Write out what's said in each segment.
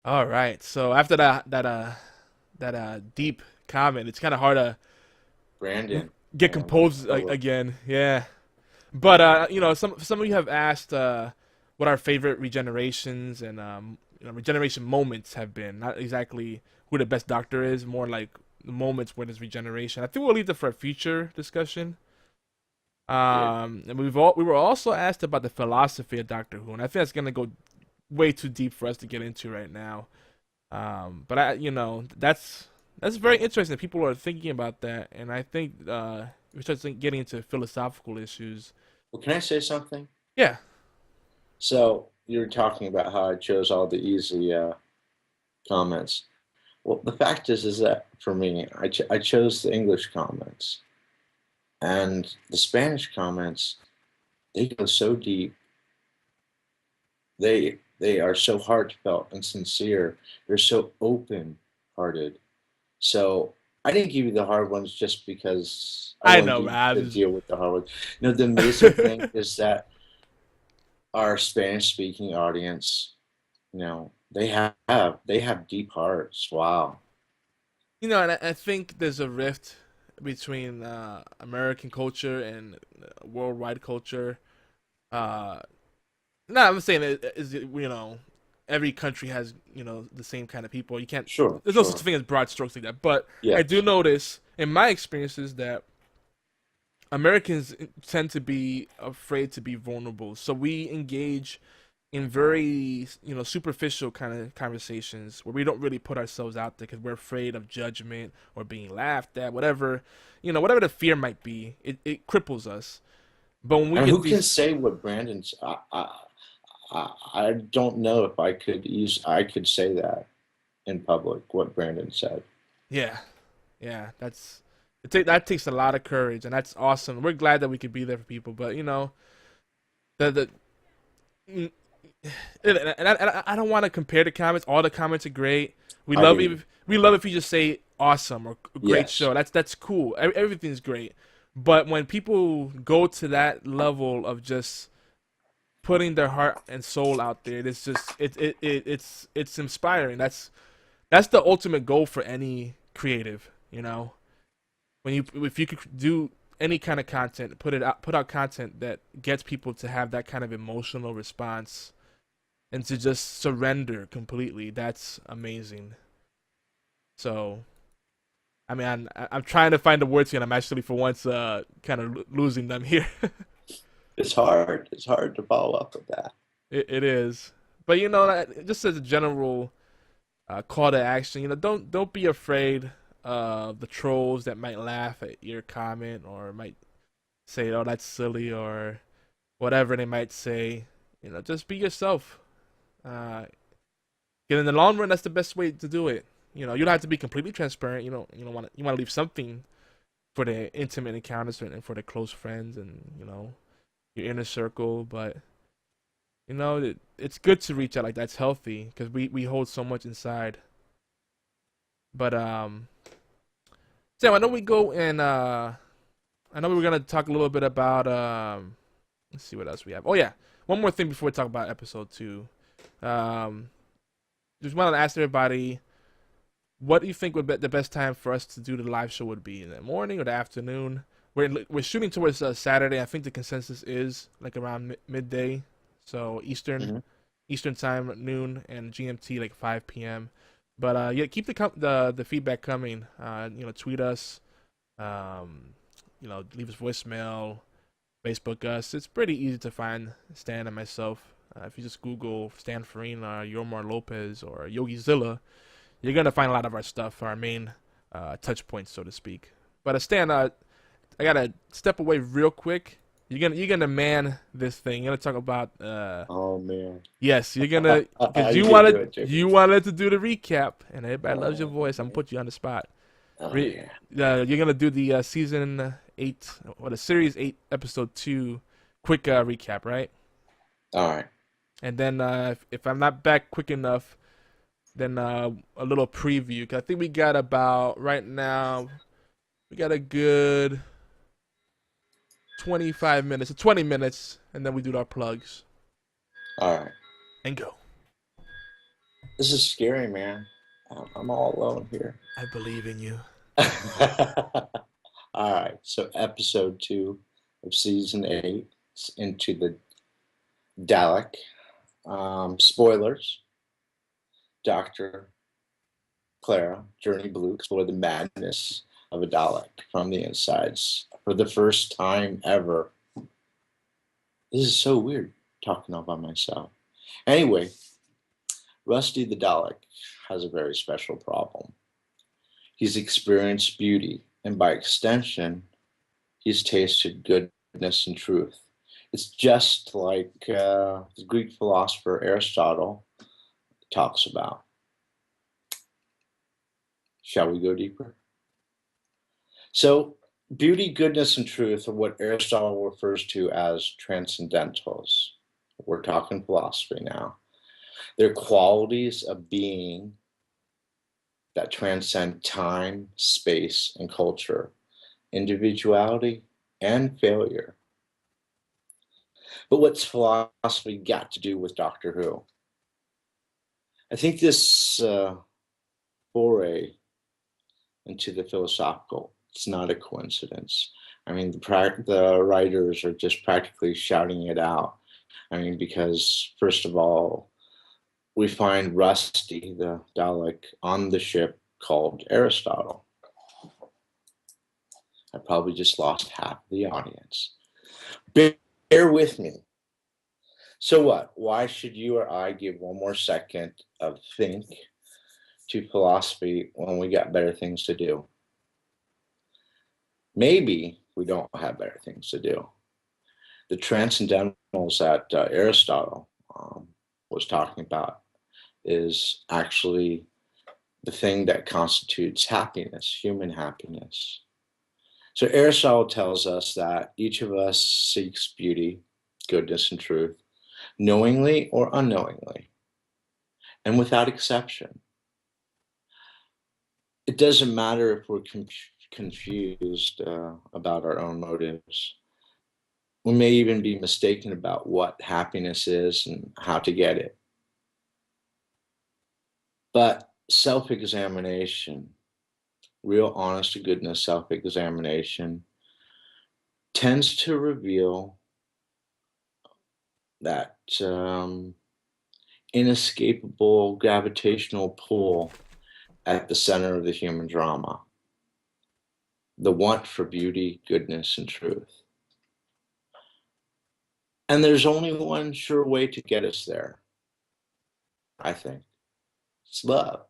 All right. So after that deep comment, it's kind of hard to Brandon, get man, my composed fellow. again. Yeah. But some of you have asked what our favorite regenerations and regeneration moments have been. Not exactly who the best doctor is, more like the moments where there's regeneration. I think we'll leave that for a future discussion. Yeah. And we were also asked about the philosophy of Doctor Who, and I think that's gonna go way too deep for us to get into right now. But that's very interesting. People are thinking about that, and I think we start getting into philosophical issues. Well, can I say something? Yeah, So you were talking about how I chose all the easy comments. Well, the fact is that for me, I chose the English comments, and the Spanish comments, they go so deep. They are so heartfelt and sincere. They're so open-hearted. So I didn't give you the hard ones just because I I know, wanted you to man. deal with the hard ones. The amazing thing is that our Spanish-speaking audience, they have deep hearts. Wow. And I think there's a rift between American culture and worldwide culture. Uh, No, I'm saying every country has the same kind of people. You can't. Sure, There's no such sure. thing as broad strokes like that. But I do Yes. notice in my experiences that Americans tend to be afraid to be vulnerable, so we engage in very superficial kind of conversations where we don't really put ourselves out there because we're afraid of judgment or being laughed at, whatever the fear might be. It cripples us. But when we And get who can these, say what Brandon's? I don't know if I could say that in public what Brandon said. yeah, yeah, that takes a lot of courage, and that's awesome. We're glad that we could be there for people, but the mm, and I don't want to compare the comments. All the comments are great. I do. We love if you just say awesome or great Yes. show. That's cool. Everything's great. But when people go to that level of just putting their heart and soul out there, it's just it's inspiring. That's the ultimate goal for any creative. When you if you could do any kind of content, put out content that gets people to have that kind of emotional response and to just surrender completely. That's amazing. So, I mean, I'm trying to find the words here, and I'm actually for once kind of losing them here. It's hard. It's hard to follow up with that. It is, but just as a general call to action, don't be afraid of the trolls that might laugh at your comment or might say, "Oh, that's silly," or whatever they might say. Just be yourself. Uh, in the long run, that's the best way to do it. You don't have to be completely transparent. You want to leave something for the intimate encounters and for the close friends and your inner circle. But it's good to reach out like that's healthy because we hold so much inside. But Sam, I know we go and I know we were gonna talk a little bit about let's see what else we have. Oh yeah, one more thing before we talk about episode 2. Um, just wanted to ask everybody, what do you think would be the best time for us to do the live show would be in the morning or the afternoon? We're shooting towards Saturday. I think the consensus is like around midday, so Hmm. Eastern time noon and GMT like 5 p.m. But yeah, keep the feedback coming. Tweet us. Um, leave us voicemail. Facebook us. It's pretty easy to find Stan and myself. If you just Google Stan Farina, Yomar Lopez, or Yogi Zilla, you're gonna find a lot of our stuff, our main touch points, so to speak. But Stan, I gotta step away real quick. You're gonna man this thing. You're gonna talk about Oh man. yes, you're gonna because You can do it, Jimmy. you wanted to do the recap, and everybody loves your Oh voice. I'm gonna man. put you on the spot. Oh Re- yeah. you're gonna do the season 8 or the series 8 episode 2 quick recap, right? All right. And then if I'm not back quick enough, then a little preview. 'Cause I think we got about right now we got a good 25 minutes, 20 minutes, and then we do our plugs All right. and go. This is scary, man. I'm all alone here. I believe in you. All right, so episode 2 of season 8 into the Dalek. Spoilers. Dr. Clara, Journey Blue, explore the madness of a Dalek from the insides for the first time ever. This is so weird talking all by myself. Anyway, Rusty the Dalek has a very special problem. He's experienced beauty, and by extension, he's tasted goodness and truth. It's just like the Greek philosopher Aristotle talks about. Shall we go deeper? So, beauty, goodness, and truth are what Aristotle refers to as transcendentals. We're talking philosophy now. They're qualities of being that transcend time, space, and culture, individuality, and failure. But what's philosophy got to do with Doctor Who? I think this foray into the philosophical, it's not a coincidence. I mean, the writers are just practically shouting it out. I mean, because first of all, we find Rusty, the Dalek, on the ship called Aristotle. I probably just lost half the audience. Bear with me. So what? Why should you or I give one more second of think to philosophy when we got better things to do? Maybe we don't have better things to do. The transcendentals that Aristotle was talking about is actually the thing that constitutes happiness, human happiness. So Aristotle tells us that each of us seeks beauty, goodness, and truth, knowingly or unknowingly, and without exception. It doesn't matter if we're confused about our own motives. We may even be mistaken about what happiness is and how to get it. But self-examination, real honest to goodness self-examination, tends to reveal that inescapable gravitational pull at the center of the human drama, the want for beauty, goodness, and truth. And there's only one sure way to get us there, I think. It's love.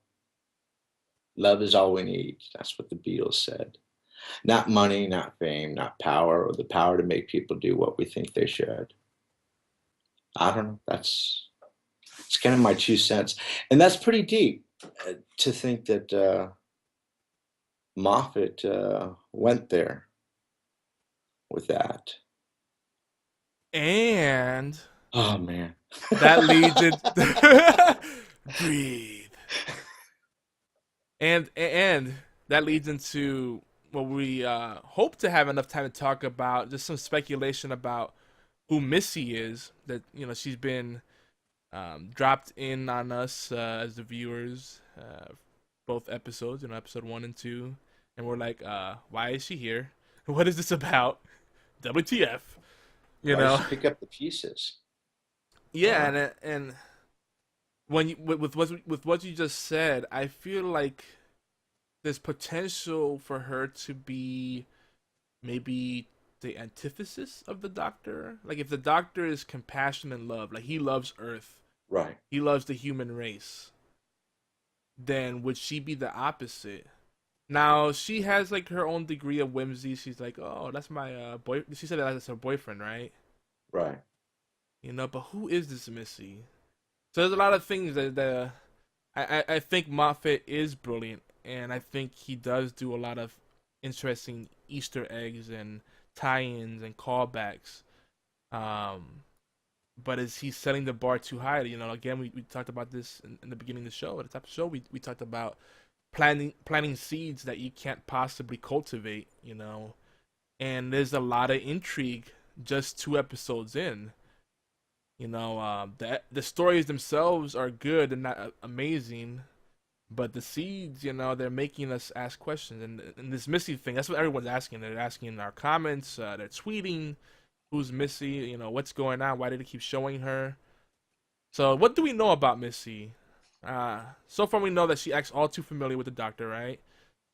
Love is all we need. That's what the Beatles said. Not money, not fame, not power, or the power to make people do what we think they should. I don't know. It's kind of my 2 cents. And that's pretty deep to think that Moffat went there with that. And Oh, man. that leads it. Breathe. And that leads into what we hope to have enough time to talk about. Just some speculation about who Missy is. That she's been dropped in on us as the viewers, both episodes, episode 1 and 2, and we're like, why is she here? What is this about? WTF? Why did she pick up the pieces? Yeah, and when with what you just said, I feel like there's potential for her to be maybe the antithesis of the Doctor. Like if the Doctor is compassion and love, like he loves Earth, right? He loves the human race. Then would she be the opposite? Now she has like her own degree of whimsy. She's like, oh, that's my boy. She said that's her boyfriend, right? Right. But who is this Missy? So there's a lot of things that I think Moffat is brilliant, and I think he does do a lot of interesting Easter eggs and tie-ins and callbacks. But is he setting the bar too high? Again, we talked about this in the beginning of the show. At the top of the show, we talked about planting seeds that you can't possibly cultivate. And there's a lot of intrigue just 2 episodes in. The stories themselves are good and not amazing, but the seeds, they're making us ask questions. And this Missy thing, that's what everyone's asking. They're asking in our comments, they're tweeting, who's Missy? What's going on? Why did it keep showing her? So, what do we know about Missy? So far, we know that she acts all too familiar with the doctor, right?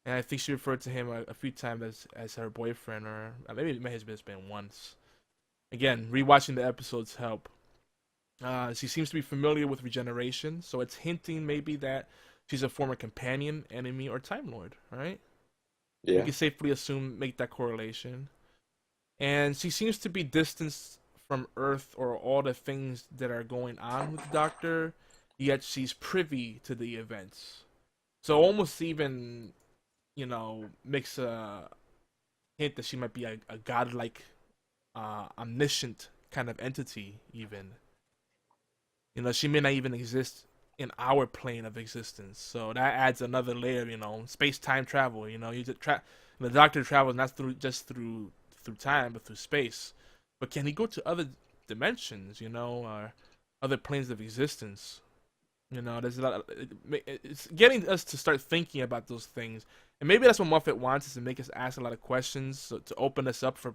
And I think she referred to him a few times as her boyfriend, or maybe it may have just been once. Again, rewatching the episodes help. She seems to be familiar with regeneration, so it's hinting maybe that she's a former companion, enemy, or Time Lord, right? We Yeah. can safely assume, make that correlation. And she seems to be distanced from Earth or all the things that are going on with the Doctor, yet she's privy to the events. So almost even, makes a hint that she might be a godlike, omniscient kind of entity, even. She may not even exist in our plane of existence. So that adds another layer, space time travel. The Doctor travels not through time, but through space. But can he go to other dimensions? Or other planes of existence? There's a lot. It's getting us to start thinking about those things, and maybe that's what Moffat wants, is to make us ask a lot of questions, so to open us up for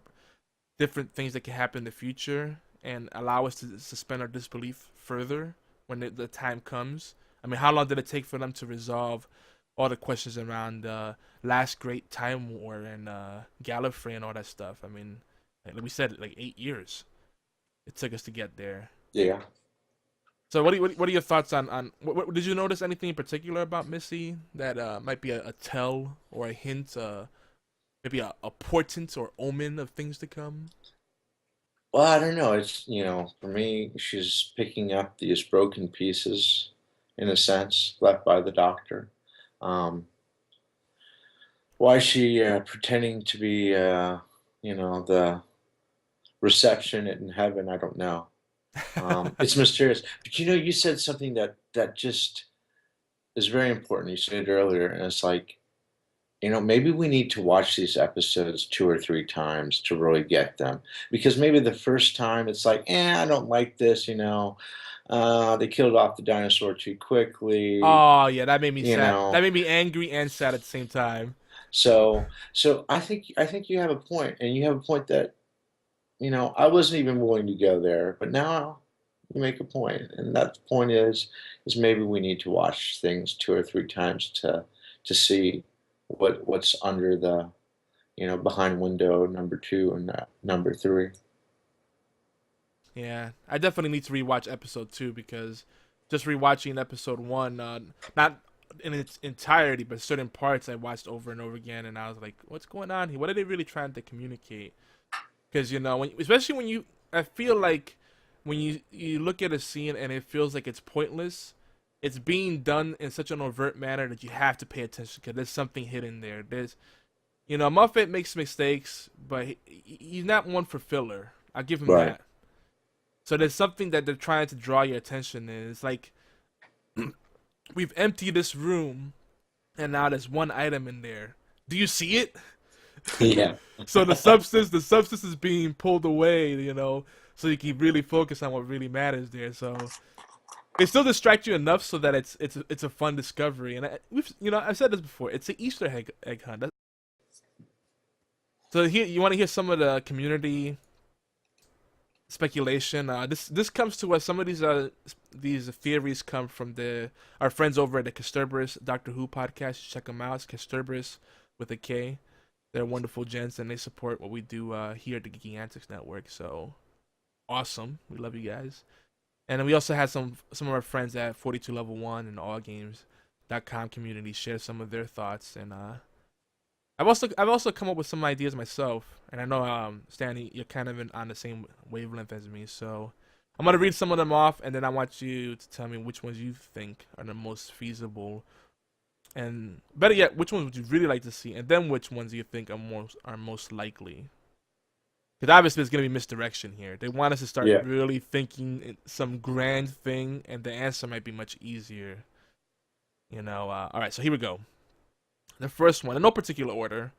different things that can happen in the future and allow us to suspend our disbelief further when the time comes. I mean, how long did it take for them to resolve all the questions around Last Great Time War and Gallifrey and all that stuff? I mean, like we said, like 8 years it took us to get there. Yeah. So, what are your thoughts on did you notice anything in particular about Missy that might be a tell or a hint, maybe a portent or omen of things to come? Well, I don't know. It's, for me, she's picking up these broken pieces, in a sense, left by the doctor. Um, why is she pretending to be, the reception in heaven? I don't know. It's mysterious. But you said something that just is very important. You said it earlier, and it's like, maybe we need to watch these episodes 2 or 3 times to really get them. Because maybe the first time it's like, I don't like this. They killed off the dinosaur too quickly, Oh yeah, that made me you sad. That know. made me angry and sad at the same time. So I think you have a point, and you have a point that, I wasn't even willing to go there, but now you make a point, and that point is maybe we need to watch things 2 or 3 times to see what's under the, behind window number 2 and number 3. Yeah, I definitely need to rewatch episode 2 because just rewatching episode 1, not in its entirety, but certain parts I watched over and over again, and I was like, "What's going on here? What are they really trying to communicate?" Because especially when I feel like when you look at a scene and it feels like it's pointless, it's being done in such an overt manner that you have to pay attention because there's something hidden there. Moffat makes mistakes, but he's not one for filler. I'll give him Right. that. So there's something that they're trying to draw your attention in. It's like we've emptied this room, and now there's one item in there. Do you see it? Yeah. So the substance is being pulled away, so you can really focus on what really matters there. So they still distract you enough so that it's a fun discovery. And I've said this before. It's an Easter egg hunt. So here, you want to hear some of the community speculation. This comes to us. Some of these theories come from our friends over at the Casterberus Doctor Who podcast. Check them out. It's Casterberus with a K. They're wonderful gents, and they support what we do here at the Geeky Antics Network. So awesome. We love you guys. And then we also had some of our friends at 42 Level 1 and allgames.com community share some of their thoughts. And I've also come up with some ideas myself. And I know, Stanley, you're kind of on the same wavelength as me. So I'm going to read some of them off, and then I want you to tell me which ones you think are the most feasible. And better yet, which ones would you really like to see? And then which ones do you think are most likely? Because obviously there's going to be misdirection here. They want us to start Yeah. really thinking some grand thing, and the answer might be much easier. All right, so here we go. The first one, in no particular order.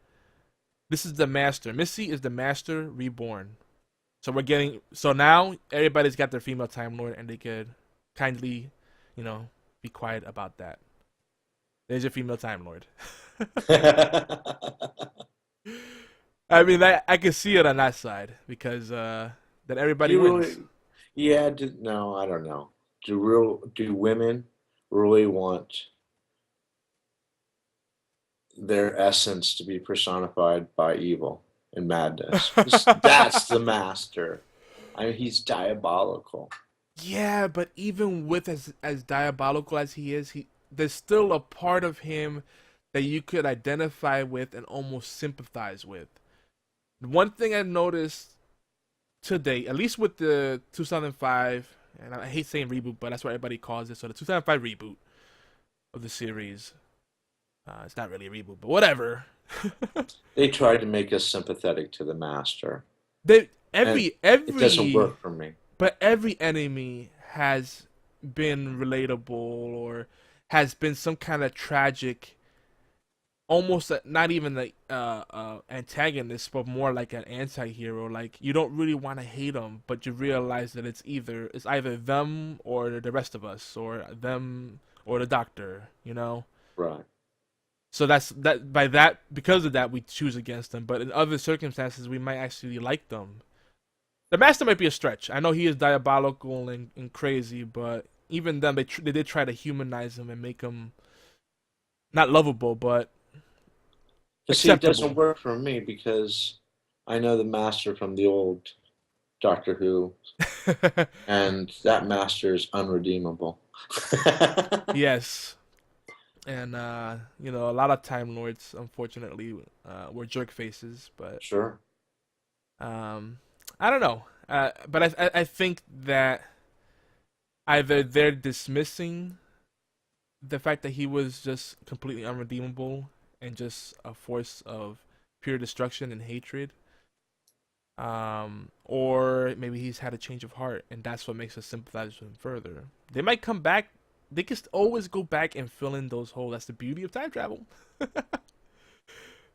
This is the Master. Missy is the Master reborn. So now everybody's got their female Time Lord, and they could kindly, be quiet about that. There's your female Time Lord. I mean, I can see it on that side because then Do everybody you really? wins. Yeah. No, I don't know. Do women really want their essence to be personified by evil and madness? That's the master. I mean, he's diabolical. Yeah, but even with as diabolical as he is, there's still a part of him that you could identify with and almost sympathize with. One thing I noticed today, at least with the 2005, and I hate saying reboot, but that's what everybody calls it. So the 2005 reboot of the series, it's not really a reboot, but whatever. They tried to make us sympathetic to the master, they and every it doesn't every work for me. but every enemy has been relatable or has been some kind of tragic, almost not even like antagonist, but more like an anti-hero. Like you don't really want to hate them, but you realize that it's either them or the rest of us, or them or the doctor. Right. So that's that. By that, because of that, we choose against them. But in other circumstances, we might actually like them. The master might be a stretch. I know he is diabolical and crazy, but even then, they did try to humanize him and make him not lovable, but But see, it doesn't acceptable. work for me because I know the master from the old Doctor Who, and that master is unredeemable. Yes, and a lot of Time Lords, unfortunately, were jerk faces. But Sure. um, I don't know. But I think that either they're dismissing the fact that he was just completely unredeemable and just a force of pure destruction and hatred, or maybe he's had a change of heart, and that's what makes us sympathize with him further. They might come back. They can always go back and fill in those holes. That's the beauty of time travel.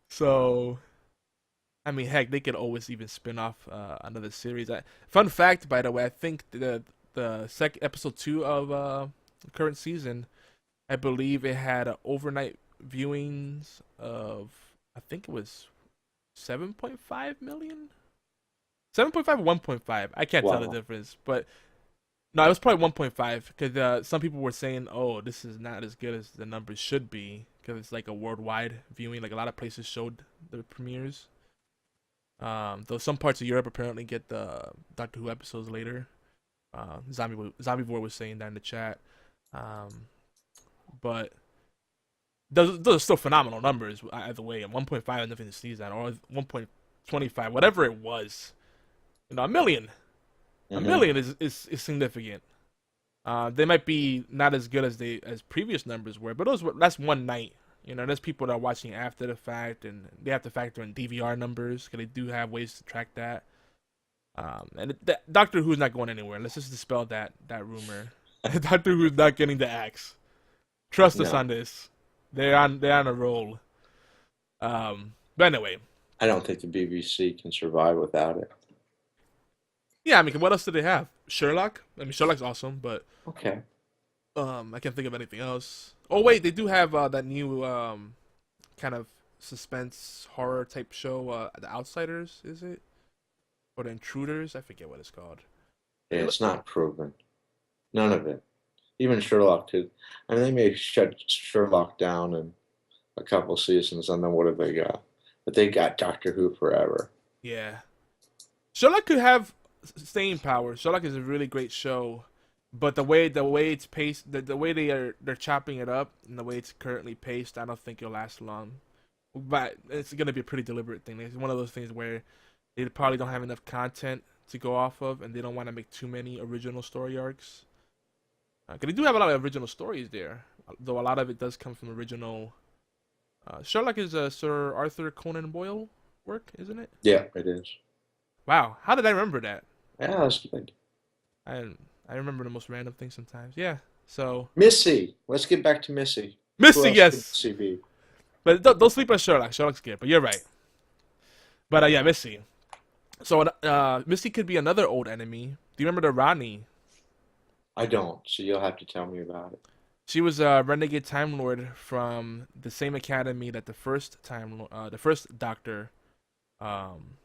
So, I mean, heck, they could always even spin off another series. Fun fact, by the way, I think the second episode 2 of the current season, I believe it had overnight viewings of, I think it was 7.5 million. 7.5 or 1.5. I can't tell the Wow. difference, but no, it was probably 1.5 because some people were saying, "Oh, this is not as good as the numbers should be," because it's like a worldwide viewing. Like a lot of places showed the premieres. Though some parts of Europe apparently get the Doctor Who episodes later. Zombie Boy was saying that in the chat. But those are still phenomenal numbers either way. And 1.5 is nothing to sneeze at, or 1.25, whatever it was. A million. A Hmm. million is significant. They might be not as good as previous numbers were, but that's one night. There's people that are watching after the fact, and they have to factor in DVR numbers because they do have ways to track that. And Doctor Who's not going anywhere. Let's just dispel that rumor. Doctor Who's not getting the axe. Trust us No, on this. They're on a roll. But anyway, I don't think the BBC can survive without it. yeah. I mean, what else do they have? Sherlock. I mean, Sherlock's awesome, but Okay. I can't think of anything else. Oh wait, they do have that new kind of suspense horror type show, The Outsiders, is it? Or The Intruders? I forget what it's called. Yeah, It, it's not proven. None of it. Even Sherlock could. I mean, they may shut Sherlock down in a couple seasons, and then what have they got? But they got Doctor Who forever. yeah, Sherlock could have staying power. Sherlock is a really great show, but the way it's paced, the way they're chopping it up, and the way it's currently paced, I don't think it'll last long. But it's gonna be a pretty deliberate thing. It's one of those things where they probably don't have enough content to go off of, and they don't want to make too many original story arcs. Cause they do have a lot of original stories there, though a lot of it does come from original. Sherlock is Sir Arthur Conan Doyle work, isn't it? Yeah, it is. Wow, how did I remember that? Yeah, that's good. I I remember the most random things sometimes. Yeah. So Missy. Let's get back to Missy. Who Missy, else could yes, Missy be? but don't sleep on Sherlock. Sherlock's good, but you're right. But yeah, Missy. So Missy could be another old enemy. Do you remember the Rani? I don't, so you'll have to tell me about it. She was a renegade Time Lord from the same academy that the first Doctor um,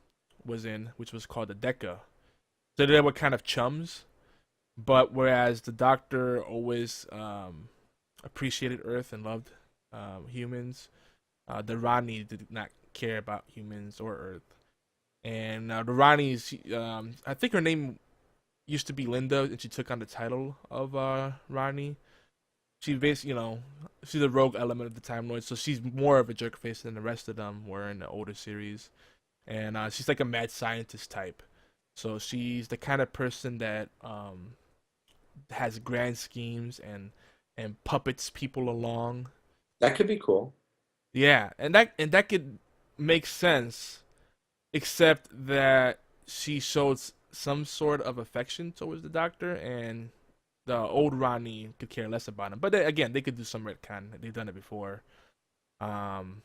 was in, which was called the Deca. So they were kind of chums. But whereas the Doctor always appreciated Earth and loved humans, the Rani did not care about humans or Earth. And the Rani's, I think her name used to be Linda, and she took on the title of Rani. She basically, she's a rogue element of the Time Lord, so she's more of a jerk face than the rest of them were in the older series. And she's like a mad scientist type. So she's the kind of person that has grand schemes and puppets people along. That could be cool. Yeah, and that could make sense, except that she shows some sort of affection towards the Doctor, and the old Ronnie could care less about him. But again, they could do some retcon. They've done it before. Um,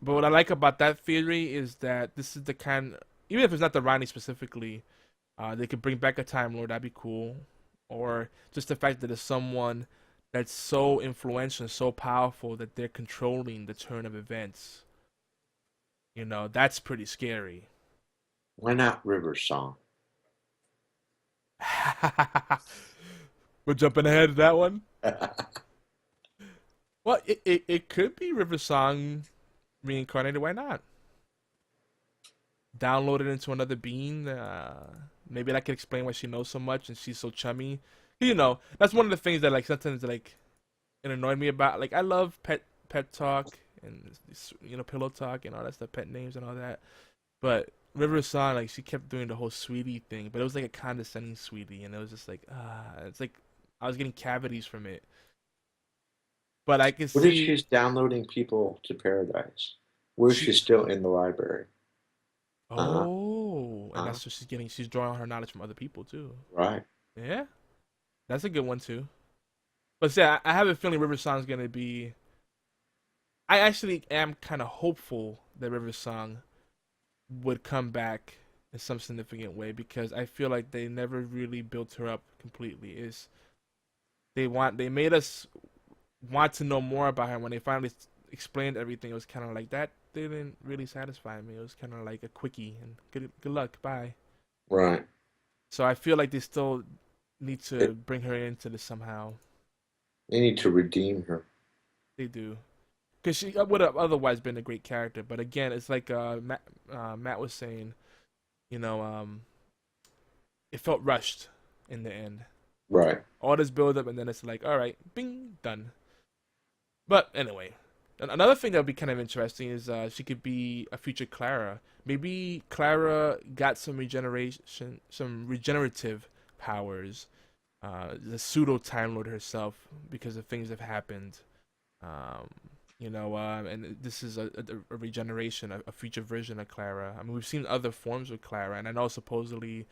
but what I like about that theory is that this is the kind, even if it's not the Ronnie specifically, they could bring back a Time Lord. That'd be cool. Or just the fact that it's someone that's so influential and so powerful that they're controlling the turn of events. That's pretty scary. Why not River Song? We're jumping ahead of that one. Well, it could be River Song reincarnated. Why not? Download it into another being. Maybe that could explain why she knows so much and she's so chummy. That's one of the things that like sometimes like it annoyed me about. Like I love pet talk and pillow talk and all that stuff, pet names and all that. But River Song, like she kept doing the whole sweetie thing, but it was like a condescending sweetie, and it was just like it's like I was getting cavities from it. But I can What if see she's downloading people to paradise? What if she's she. still in the library? Uh-huh. Oh, and Uh-huh. that's what she's getting. She's drawing her knowledge from other people too. Right. Yeah, that's a good one too. But see, I have a feeling River Song's gonna be. I actually am kind of hopeful that River Song would come back in some significant way because I feel like they never really built her up completely. Is they made us want to know more about her when they finally explained everything. It was kind of like that didn't really satisfy me. It was kind of like a quickie and good luck, bye. Right. So I feel like they still need to It, bring her into this somehow. they need to redeem her. They do. Because she would have otherwise been a great character, but again, it's like Matt was saying, you know, um, it felt rushed in the end. Right. All this build up, and then it's like, all right, bing, done. But anyway, another thing that would be kind of interesting is she could be a future Clara. Maybe Clara got some regenerative powers. The pseudo Time Lord herself, because of things that have happened. Um, and this is a regeneration, a future version of Clara. I mean, we've seen other forms of Clara, and I know supposedly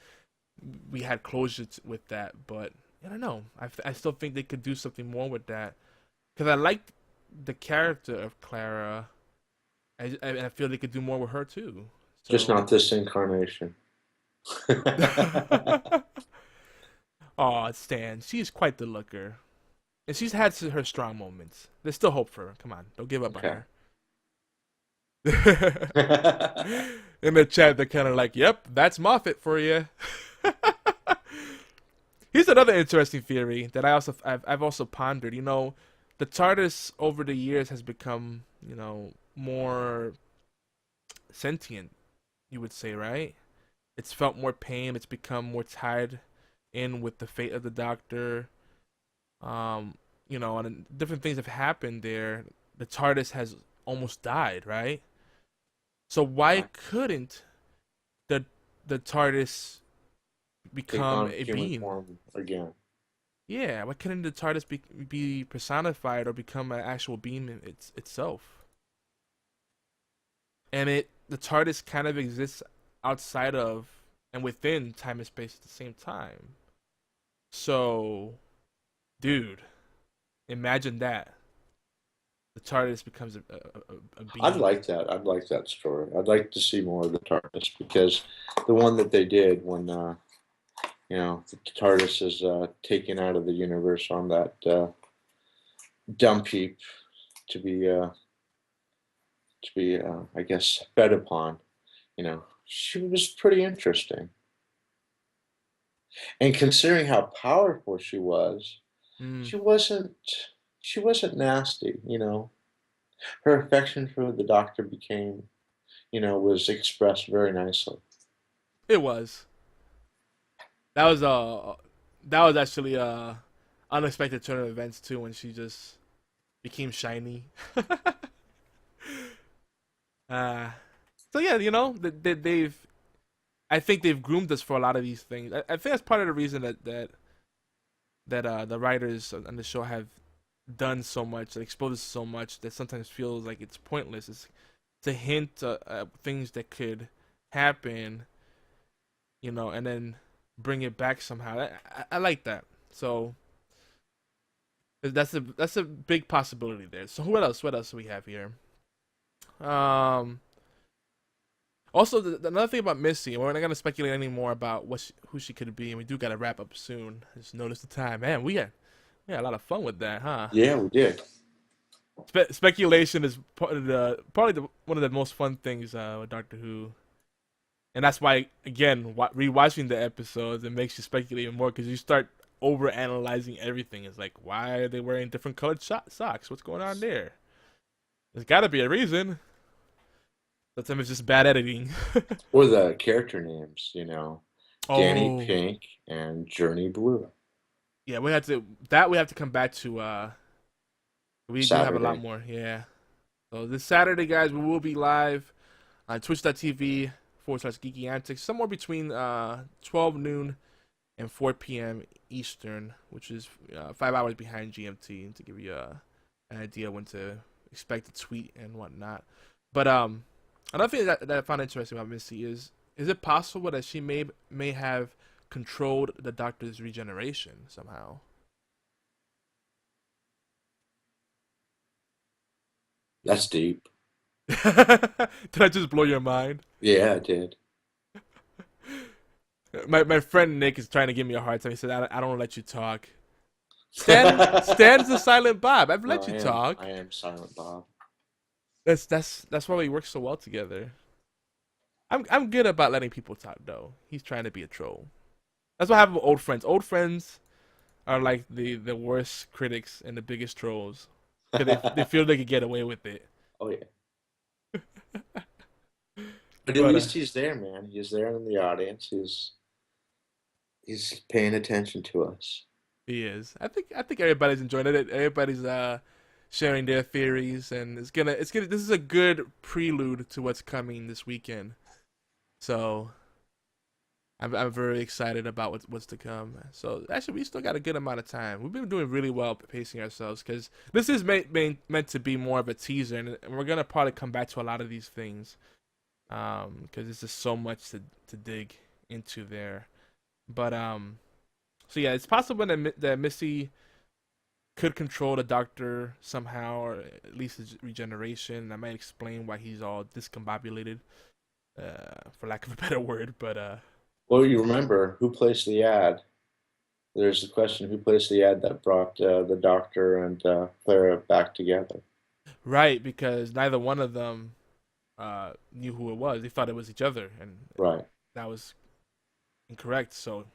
we had closure with that, but I don't know. I still think they could do something more with that because I like the character of Clara. I feel they could do more with her too. Just So, not this incarnation. oh, Stan, she's quite the looker, and she's had her strong moments. There's still hope for her. Come on, don't give up on Okay. her. In the chat, they're kind of like, "Yep, that's Moffat for you." Here's another interesting theory that I've also pondered. The TARDIS over the years has become more sentient. You would say, right? It's felt more pain. It's become more tied in with the fate of the Doctor. And different things have happened there. The TARDIS has almost died, right? So why Right. couldn't the the TARDIS Take become on a human being? form again. Yeah, why couldn't the TARDIS be personified or become an actual being itself? And the TARDIS kind of exists outside of and within time and space at the same time. So, dude, imagine that. The TARDIS becomes a I'd being. like that. I'd like that story. I'd like to see more of the TARDIS because the one that they did when the TARDIS is taken out of the universe on that dump heap to be I guess fed upon. She was pretty interesting, and considering how powerful she was, Mm, she wasn't she wasn't nasty. Her affection for the Doctor was expressed very nicely. it was. That was that was actually unexpected turn of events too when she just became shiny. uh, so yeah, they've I think they've groomed us for a lot of these things. I think that's part of the reason that the writers on the show have done so much, exposed us so much that sometimes feels like it's pointless. It's to hint at things that could happen, and then bring it back somehow. I like that. So that's a big possibility there. So what else? What else do we have here? Um. Also, another thing about Missy, we're not gonna speculate anymore about who she could be, and we do gotta wrap up soon. Just notice the time, man. We had a lot of fun with that, huh? Yeah, we did. Speculation is probably one of the most fun things with Doctor Who, and that's why again rewatching the episodes it makes you speculate even more because you start over analyzing everything. It's like, why are they wearing different colored socks? What's going on there? There's got to be a reason. Sometimes it's just bad editing. Or the character names, Danny Oh Pink and Journey Blue. yeah, we have to come back to. We do have a lot Saturday. more. Yeah. So this Saturday, guys, we will be live on twitch.tv/geeky antics, somewhere between 12 noon and 4 p.m. Eastern, which is 5 hours behind GMT, to give you an idea when to expect a tweet and whatnot. But another thing that I found interesting about Missy is it possible that she may have controlled the Doctor's regeneration somehow? That's deep. Did I just blow your mind? Yeah, it did. My friend Nick is trying to give me a hard time. He said, I don't let you talk. Stan's the silent Bob. I've No, let you talk. I am Silent Bob. That's why we work so well together. I'm good about letting people talk though. He's trying to be a troll. That's what I have with old friends. Old friends are like the worst critics and the biggest trolls because they feel they could get away with it. Oh yeah. But at But least he's there, man. He's there in the audience. He's paying attention to us. he is. I think everybody's enjoying it. Everybody's sharing their theories, and it's gonna. This is a good prelude to what's coming this weekend. So I'm very excited about what's to come. So actually, we still got a good amount of time. We've been doing really well pacing ourselves because this is meant to be more of a teaser, and we're gonna probably come back to a lot of these things because there's just so much to dig into there. But so yeah, it's possible that Missy could control the Doctor somehow, or at least his regeneration. That might explain why he's all discombobulated, for lack of a better word. But Well, you remember who placed the ad? There's the question: who placed the ad that brought the Doctor and Clara back together? right, because neither one of them knew who it was. They thought it was each other, and Right. that was incorrect. So,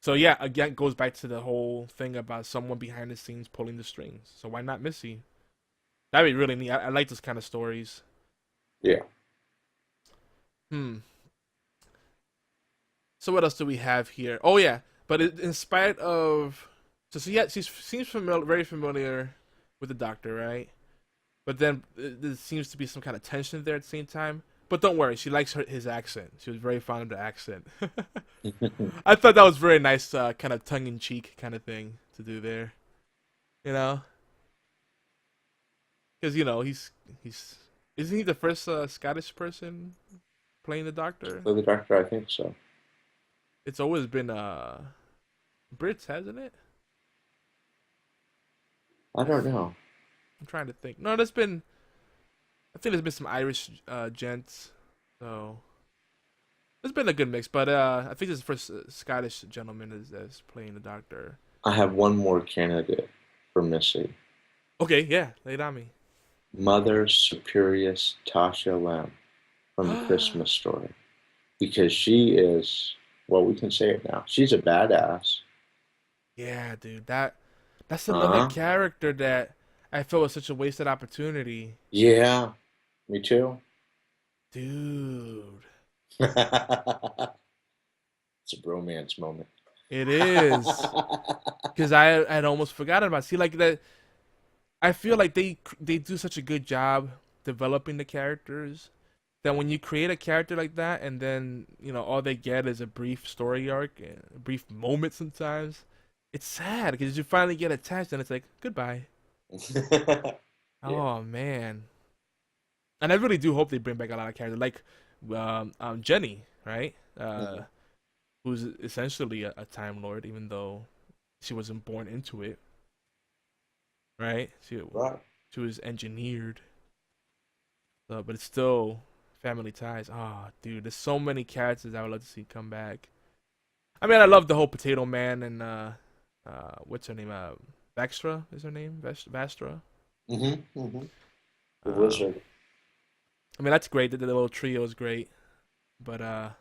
so yeah, again, it goes back to the whole thing about someone behind the scenes pulling the strings. So why not Missy? That'd be really neat. I like those kind of stories. Yeah. Hmm. So what else do we have here? Oh yeah, but in spite of, she seems very familiar with the Doctor, right? But then there seems to be some kind of tension there at the same time. But don't worry, she likes his accent. She was very fond of the accent. I thought that was very nice, kind of tongue in cheek kind of thing to do there. You know, because he's isn't he the first Scottish person playing the Doctor? For the Doctor, I think so. It's always been Brits, hasn't it? I don't know. I'm trying to think. No, there's been. I think there's been some Irish gents. So it's been a good mix. But I think this is the first Scottish gentleman that's playing the Doctor. I have one more candidate for Missy. Okay, yeah, lay it on me. Mother Superioress Tasha Lem from the Christmas Story. Because she is, well, we can say it now. She's a badass. Yeah, dude, that's another Uh-huh. character that I felt was such a wasted opportunity. Yeah, me too. Dude, It's a bromance moment. it is. Because I'd almost forgotten about it. See, like that, I feel like they do such a good job developing the characters that when you create a character like that and then all they get is a brief story arc, a brief moment sometimes, it's sad because you finally get attached and it's like goodbye. Yeah. Oh man, and I really do hope they bring back a lot of characters like Jenny, right? Mhm. Who's essentially a Time Lord, even though she wasn't born into it, right? Right. She was engineered, but it's still family ties. Oh, dude, there's so many characters I would love to see come back. I mean, I love the whole Potato Man and what's her name? Vaxtra is her name? Vastra. The Um, wizard. I mean, that's great. The little trio is great, but it'd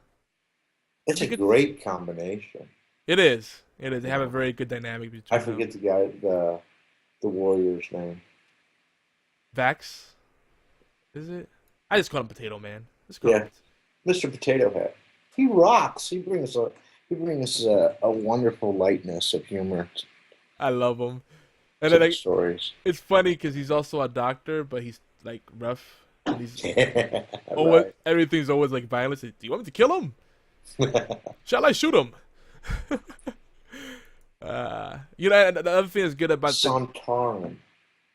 It's be a good. great combination. It is. It is. They You have a know, very good dynamic I between them. forget the warrior's name. Vax, is it? I just call him Potato Man. Let's call him. Yeah, Mr. Potato Head. He rocks. He brings a wonderful lightness of humor I love him. And to then the like, stories. it's funny because he's also a doctor, but he's like rough and he's always Right. everything's always like violence. Do you want me to kill him? Shall I shoot him? And the other thing that's good about the Santaran.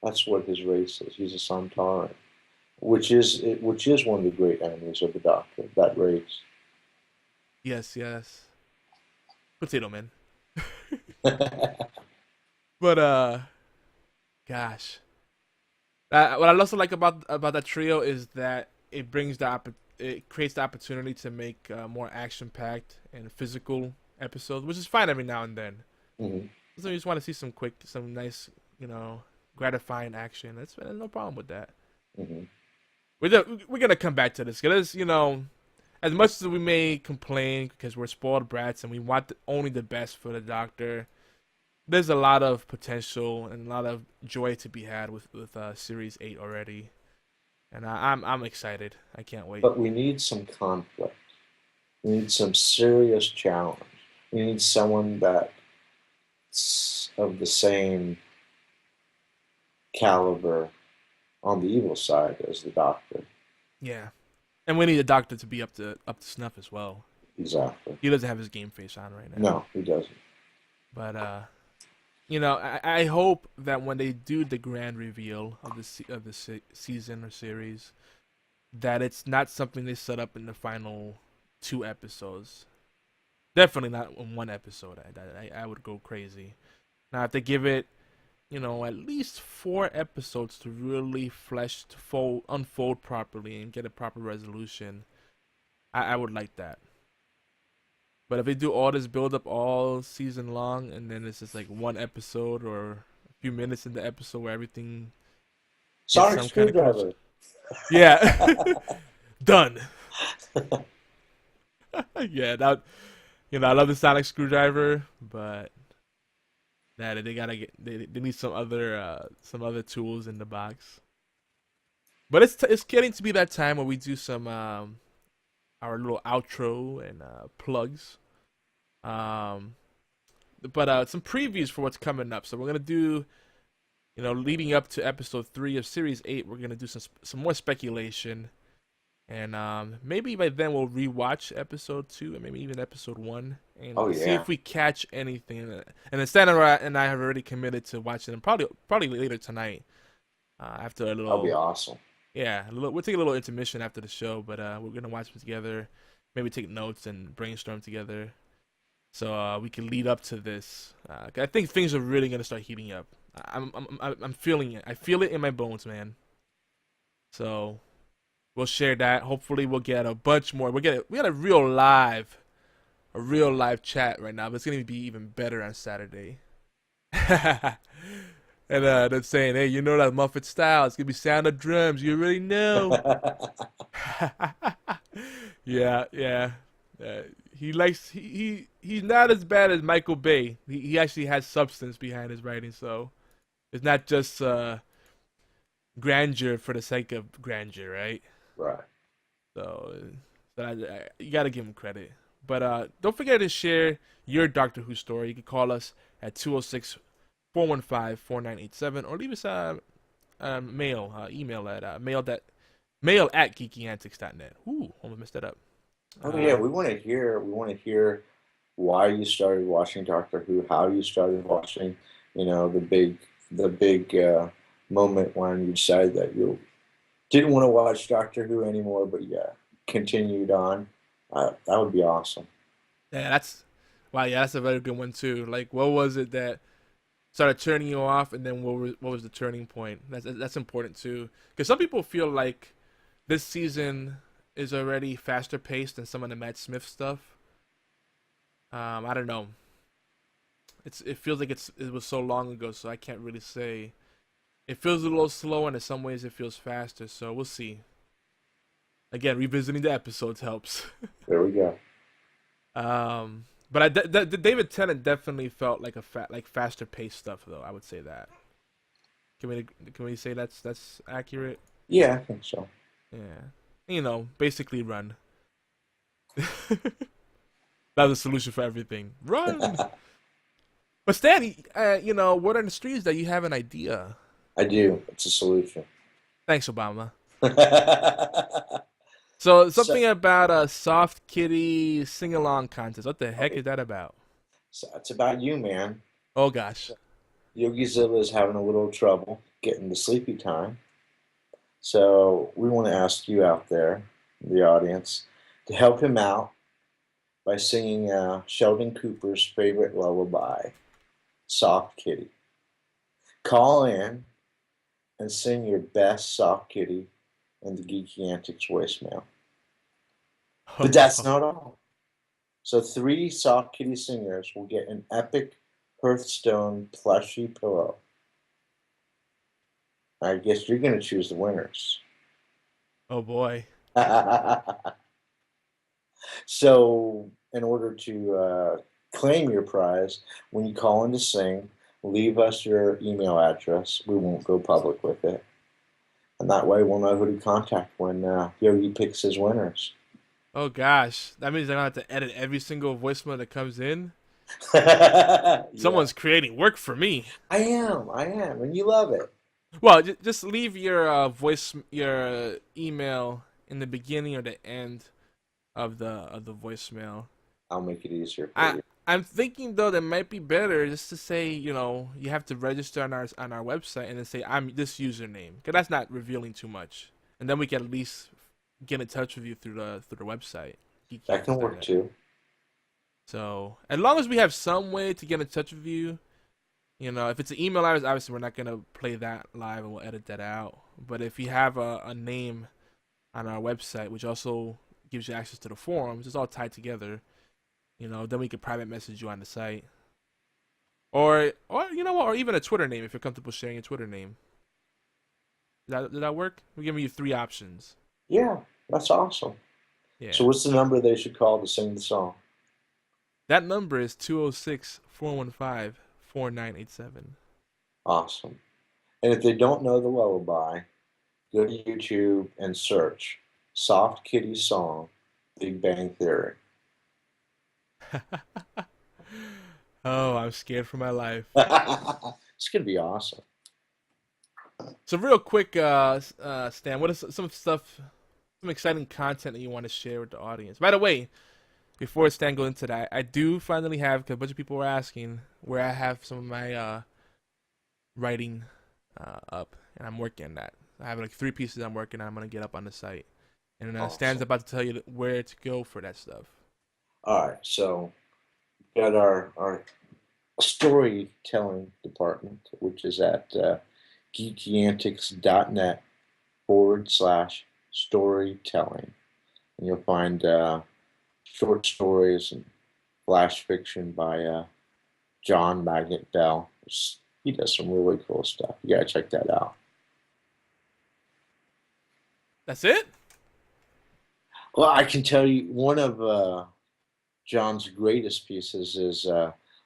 That's what his race is. He's a Santaran, which is one of the great enemies of the Doctor. That race. yes, yes, Potato Man. But gosh, what I also like about that trio is that it creates the opportunity to make more action packed and physical episodes, which is fine every now and then. Mhm, So you just want to see some nice, you know, gratifying action. That's no problem with that. mhm. We're gonna come back to this because as much as we may complain because we're spoiled brats and we want only the best for the Doctor, there's a lot of potential and a lot of joy to be had with Series 8 already, and I'm excited. I can't wait. But we need some conflict. We need some serious challenge. We need someone that's of the same caliber on the evil side as the Doctor. Yeah, and we need the Doctor to be up to snuff as well. Exactly. He doesn't have his game face on right now, No, he doesn't. but I hope that when they do the grand reveal of the season or series, that it's not something they set up in the final two episodes. Definitely not in one episode. I would go crazy. Now, if they give it, at least four episodes to really unfold properly and get a proper resolution, I would like that. But if they do all this build up all season long and then it's just like one episode or a few minutes in the episode where everything gets Sonic some kind of closure, screwdriver. yeah, done. Yeah, that I love the sonic screwdriver, but that they gotta get they need some other tools in the box. But it's getting to be that time where we do some our little outro and plugs. Um, but some previews for what's coming up. So we're gonna do leading up to episode 3 of series 8. We're gonna do some more speculation. And maybe by then we'll rewatch episode 2 and maybe even episode 1 and Oh see yeah, if we catch anything. And then Stan and I have already committed to watching them probably later tonight. After a that'll be little, awesome. yeah, we'll take a little intermission after the show, but we're gonna watch them together. Maybe take notes and brainstorm together, so we can lead up to this. I think things are really gonna start heating up. I'm feeling it. I feel it in my bones, man. So we'll share that. Hopefully, we'll get a bunch more. We got a real live chat right now, but it's gonna be even better on Saturday. And they're saying, hey, you know that Moffat style. It's gonna be sound of drums. You already know. Yeah, yeah. Uh, he likes he's not as bad as Michael Bay. He actually has substance behind his writing, so it's not just grandeur for the sake of grandeur, right? Right. So, you gotta give him credit. But don't forget to share your Doctor Who story. You can call us at 206-415-4987 or leave us email at mail at geekyantics.net. Ooh, almost messed that up. Oh yeah, Uh, we want to hear. We want to hear why you started watching Doctor Who, how you started watching. You know, the big moment when you decided that you didn't want to watch Doctor Who anymore, but yeah, continued on. That would be awesome. yeah, that's wow. Yeah, that's a very good one too. Like, what was it that started turning you off, and then what was the turning point? That's important too, because some people feel like this season is already faster paced than some of the Matt Smith stuff. I don't know. It feels like it was so long ago, so I can't really say. It feels a little slow, and in some ways it feels faster. So we'll see. Again, revisiting the episodes helps. There we go. But the David Tennant definitely felt like like faster paced stuff, though. I would say that. Can we say that's accurate? Yeah, I think so. Yeah. Basically run. That's the solution for everything. Run. But Stan, word on the streets that you have an idea. I do. It's a solution. Thanks, Obama. So so, something about a soft kitty sing along contest. What the heck is that about? so it's about you, man. Oh gosh. Yogi Zilla is having a little trouble getting to sleepy time. So we want to ask you out there, the audience, to help him out by singing Sheldon Cooper's favorite lullaby, Soft Kitty. Call in and sing your best Soft Kitty in the Geeky Antics voicemail. But that's not all. So 3 Soft Kitty singers will get an epic Hearthstone plushy pillow. I guess you're going to choose the winners. Oh boy. So, in order to claim your prize, when you call in to sing, leave us your email address. We won't go public with it. And that way we'll know who to contact when Yogi picks his winners. Oh gosh. That means I don't have to edit every single voicemail that comes in. Yeah, Someone's creating work for me. I am, and you love it. Well, just leave your your email in the beginning or the end of the voicemail. I'll make it easier for I you. I'm thinking though that might be better just to say you have to register on our website and then say I'm this username because that's not revealing too much, and then we can at least get in touch with you through the website That can work geekyantics.net. too. So as long as we have some way to get in touch with you, if it's an email address, obviously we're not gonna play that live and we'll edit that out. But if you have a name on our website, which also gives you access to the forums, it's all tied together. Then we could private message you on the site, or you know what, or even a Twitter name if you're comfortable sharing a Twitter name. Did that work? We're giving you 3 options. Yeah, that's awesome. So, Yeah, what's the number they should call to sing the song? that number is 206-415-4987. Awesome. And if they don't know the lullaby, go to YouTube and search Soft Kitty Song Big Bang Theory. Oh, I'm scared for my life. It's going to be awesome. So real quick, Stan, what is some exciting content that you want to share with the audience? By the way, before Stan goes into that, I do finally have, because a bunch of people were asking, where I have some of my writing up, and I'm working on that. I have like 3 pieces I'm working on. I'm gonna get up on the site, and Stan's Awesome. about to tell you where to go for that stuff. All right. So, got our storytelling department, which is at geekyantics.net/storytelling. And you'll find short stories and flash fiction by John Magnet Bell. He does some really cool stuff. You gotta check that out. That's it? Well, I can tell you one of John's greatest pieces is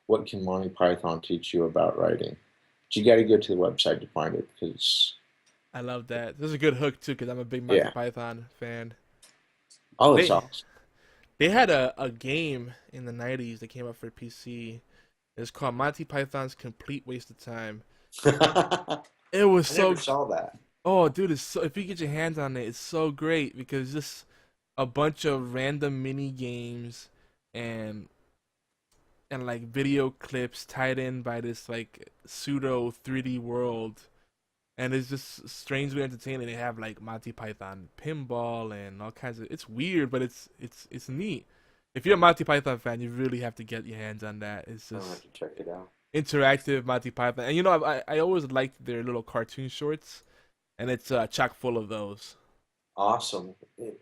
What Can Monty Python Teach You About Writing? But you got to go to the website to find it because I love that. This is a good hook too because I'm a big Monty Python fan. Oh, it's awesome. They had a game in the 90s that came out for PC. It's called Monty Python's Complete Waste of Time. It was I so. never saw that. Oh, dude, it's so. If you get your hands on it, it's so great because just a bunch of random mini games and like video clips tied in by this like pseudo 3D world, and it's just strangely entertaining. They have like Monty Python pinball and all kinds of. It's weird, but it's neat. If you're a Monty Python fan, you really have to get your hands on that. It's I'll just have to check it out. interactive Monty Python, and you know I always liked their little cartoon shorts, and it's chock full of those. Awesome.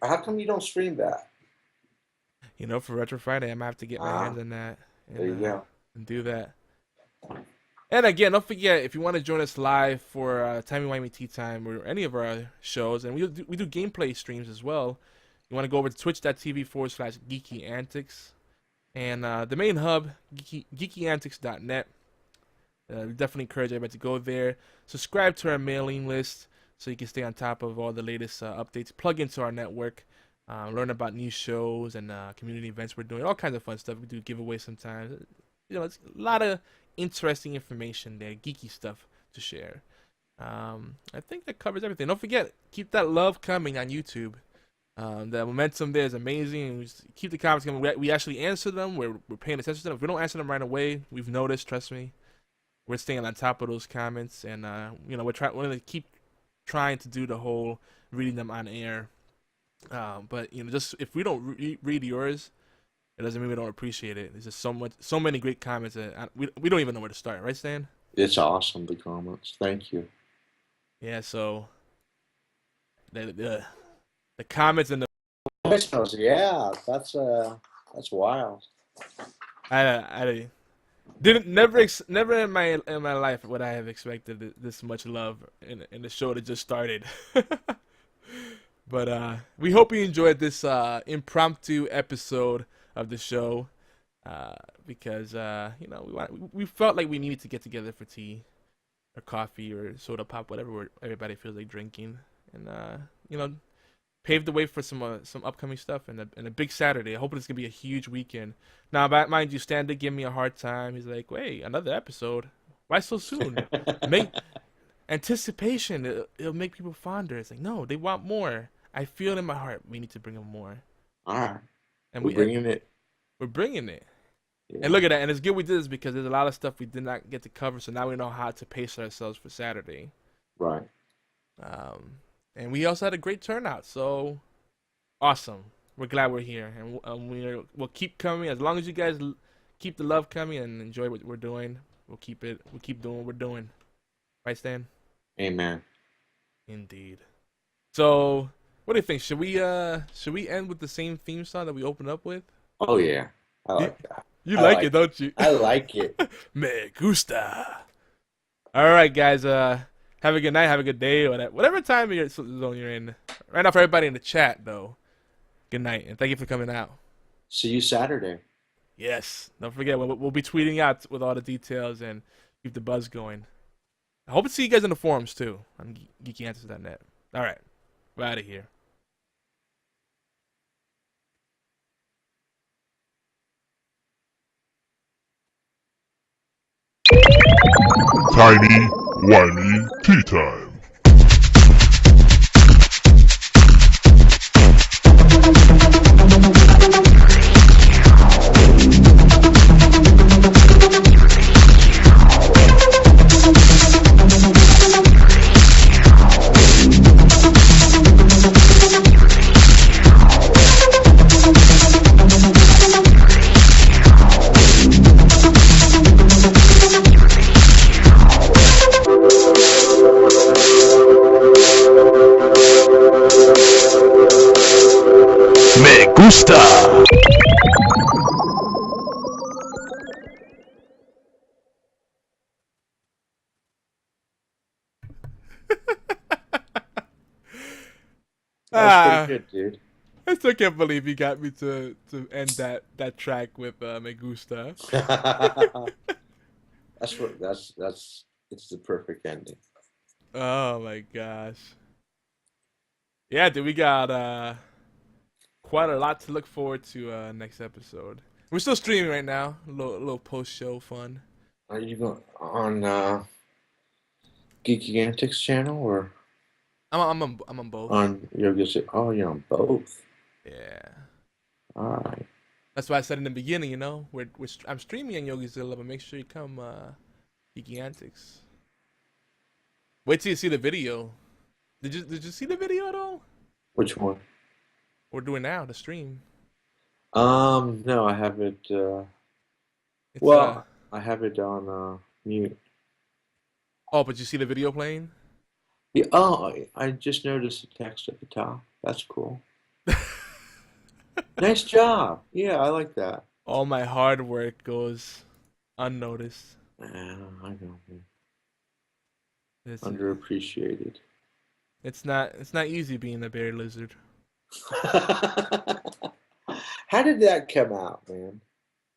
How come you don't stream that? You know, for Retro Friday, I'm gonna have to get my hands on that. And, There you go. And do that. And again, don't forget if you want to join us live for Timey-Wimey Tea Time or any of our shows, and we do gameplay streams as well. You want to go over to twitch.tv/Geeky Antics, and the main hub, geekyantics.net. We definitely encourage everybody to go there. Subscribe to our mailing list so you can stay on top of all the latest updates. Plug into our network. Learn about new shows and community events we're doing. All kinds of fun stuff. We do giveaways sometimes. You know, it's a lot of interesting information there, geeky stuff to share. I think that covers everything. Don't forget, keep that love coming on YouTube. The momentum there is amazing. And we just keep the comments coming. We actually answer them. We're paying attention to them. If we don't answer them right away, we've noticed. Trust me, we're staying on top of those comments, and you know, we're going to keep trying to do the whole reading them on air. But you know, just if we don't read yours, it doesn't mean we don't appreciate it. There's just so many great comments that we don't even know where to start, right, Stan? It's awesome, the comments. Thank you. Yeah. So the comments and the voicemails, yeah, that's wild. I didn't never in my life would I have expected this much love in the show that just started. But we hope you enjoyed this impromptu episode of the show because you know we felt like we needed to get together for tea or coffee or soda pop, whatever everybody feels like drinking, and you know, pave the way for some upcoming stuff and a big Saturday. I hope it's gonna be a huge weekend. Now, mind you, Stan did give me a hard time. He's like, "Wait, another episode? Why so soon? Make anticipation. It'll make people fonder." It's like, no, they want more. I feel it in my heart. We need to bring them more. All right, and we're bringing it. We're bringing it. Yeah. And look at that. And it's good we did this because there's a lot of stuff we did not get to cover. So now we know how to pace ourselves for Saturday. Right. And we also had a great turnout. So awesome. We're glad we're here, and we'll keep coming as long as you guys keep the love coming and enjoy what we're doing. We'll keep doing what we're doing. Right, Stan? Amen. Indeed. So, what do you think? Should we end with the same theme song that we opened up with? Oh yeah, I like that. You like it, don't you? I like it. Me gusta. All right, guys. Have a good night. Have a good day. Whatever time of your zone you're in. Right now, for everybody in the chat, though. Good night, and thank you for coming out. See you Saturday. Yes. Don't forget, we'll be tweeting out with all the details and keep the buzz going. I hope to see you guys in the forums too on geekyanswers.net. All right, we're out of here. Timey-Wimey Tea Time. gusta. That was pretty Ah, good, dude. I still can't believe you got me to end that track with Me Gusta. That's it's the perfect ending. Oh my gosh. Yeah, dude, we got quite a lot to look forward to next episode. We're still streaming right now. A little post show fun. Are you going on Geeky Antics channel or I'm on both. on Yoga's? Oh, you're on both. Yeah. All right. That's why I said in the beginning, I'm streaming on YogiZilla, but make sure you come Geeky Antics. Wait till you see the video. Did you see the video at all? Which one? We're doing now, the stream. No, I have it. It's Well, I have it on mute. oh, but you see the video playing? Yeah, oh, I just noticed the text at the top. That's cool. Nice job. Yeah, I like that. All my hard work goes unnoticed. I know, man. It's, Underappreciated. it's not easy being a bear lizard. How did that come out, man?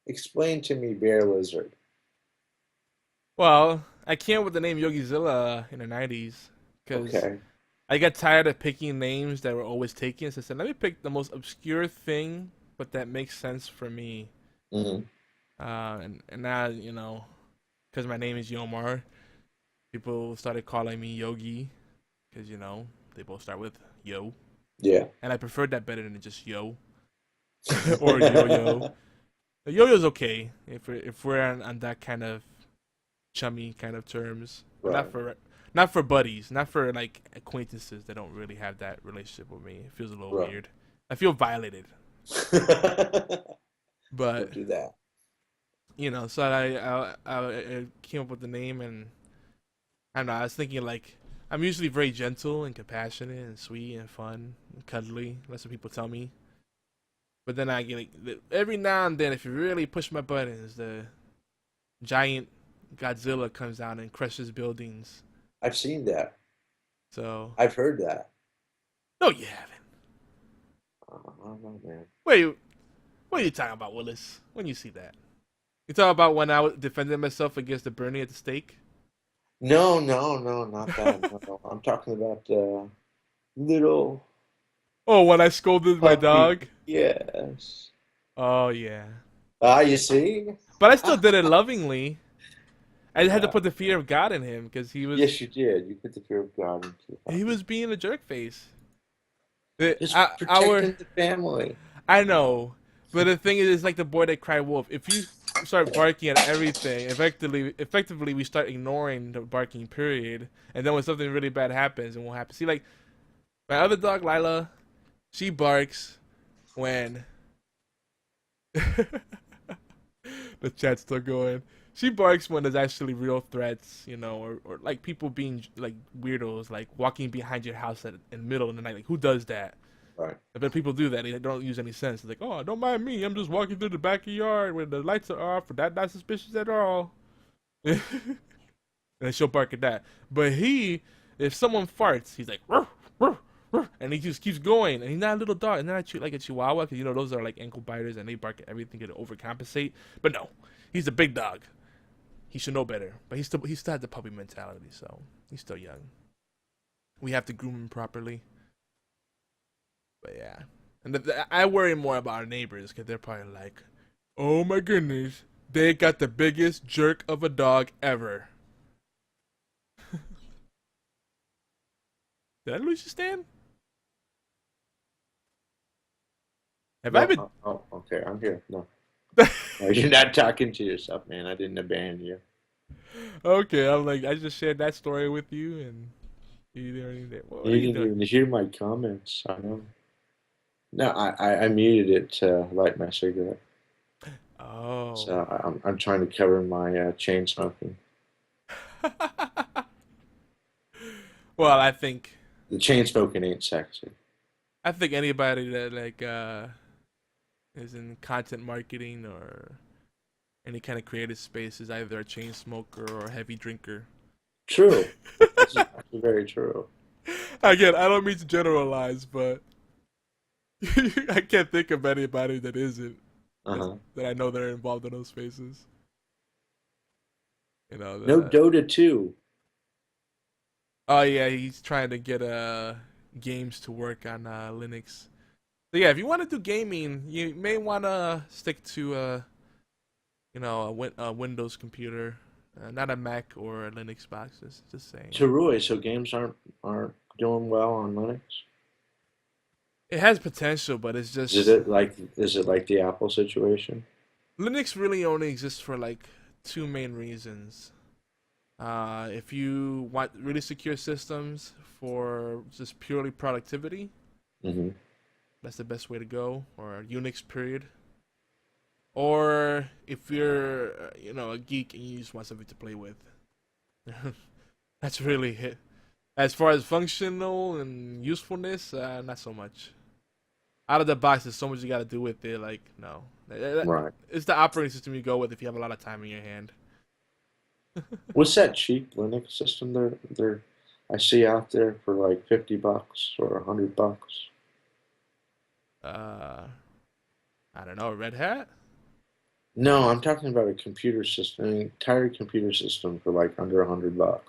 Explain to me, Bear Lizard. Well, I came up with the name YogiZilla in the 90s because Okay. I got tired of picking names that were always taken. So I said, let me pick the most obscure thing, but that makes sense for me. Mm-hmm. And now, because my name is Yomar, people started calling me Yogi because, they both start with Yo. Yeah. And I preferred that better than just Yo or Yo-Yo. The Yo-Yo's okay if we're on that kind of chummy kind of terms. But Right. not for buddies, not for like acquaintances that don't really have that relationship with me. It feels a little Right. weird. I feel violated. But Don't do that. so I came up with the name, and I don't know. I was thinking like I'm usually very gentle and compassionate and sweet and fun and cuddly. That's what people tell me. But then I get like, every now and then, if you really push my buttons, the giant Godzilla comes out and crushes buildings. I've seen that. So I've heard that. no, you haven't. I don't know, man. Wait, what are you talking about, Willis? When you see that? You talking about when I was defending myself against the burning at the stake? No, not that. No. I'm talking about little Oh, when I scolded my puppy. dog? Yes. Oh, yeah. You see? But I still did it lovingly. I had to put the fear of God in him because Yes, you did. You put the fear of God into the he was being a jerk face. Just protecting the family. I know, but the thing is, it's like the boy that cried wolf. If you start barking at everything, effectively we start ignoring the barking period, and then when something really bad happens, it won't happen. See, like my other dog, Lila, she barks when the chat's still going. She barks when there's actually real threats, or like people being like weirdos, like walking behind your house in the middle of the night. Like, who does that? Right. But people do that. They don't use any sense. It's like, oh, don't mind me. I'm just walking through the back of the yard when the lights are off. That's not suspicious at all. And she'll bark at that. But if someone farts, he's like, ruff, ruff, ruff, and he just keeps going. And he's not a little dog. And then I treat like a Chihuahua because those are like ankle biters and they bark at everything to overcompensate. But no, he's a big dog. He should know better. But he still has the puppy mentality, so he's still young. We have to groom him properly. But yeah, and I worry more about our neighbors because they're probably like, "Oh my goodness, they got the biggest jerk of a dog ever." Did I lose you, Stan? Have I been? Oh, okay. I'm here. No. You're not talking to yourself, man. I didn't abandon you. Okay, I'm like, I just shared that story with you, and you didn't even. What are You you didn't doing? even hear my comments. I know. No, I muted it to light my cigarette. Oh. So I'm trying to cover my chain smoking. Well, I think The chain smoking ain't sexy. anybody that like is in content marketing or any kind of creative space is either a chain smoker or a heavy drinker. True. This is actually very true. Again, I don't mean to generalize, but I can't think of anybody that isn't Uh-huh. that I know that are involved in those spaces. You know, No Dota 2. oh yeah, he's trying to get games to work on Linux. So yeah, if you want to do gaming, you may want to stick to a Windows computer, not a Mac or a Linux box. Just saying. Terui, so games aren't doing well on Linux? It has potential, but it's Is just it like the Apple situation? Linux really only exists for like two main reasons. If you want really secure systems for just purely productivity, Mm-hmm. that's the best way to go, or Unix period. Or if you're, a geek and you just want something to play with, that's really it. As far as functional and usefulness, not so much. Out of the box, there's so much you got to do with it. Like, no, Right. it's the operating system you go with if you have a lot of time in your hand. What's that cheap Linux system they're I see out there for like $50 or $100? Uh, I don't know, Red Hat. No, I'm talking about a computer system, an entire computer system for like under $100.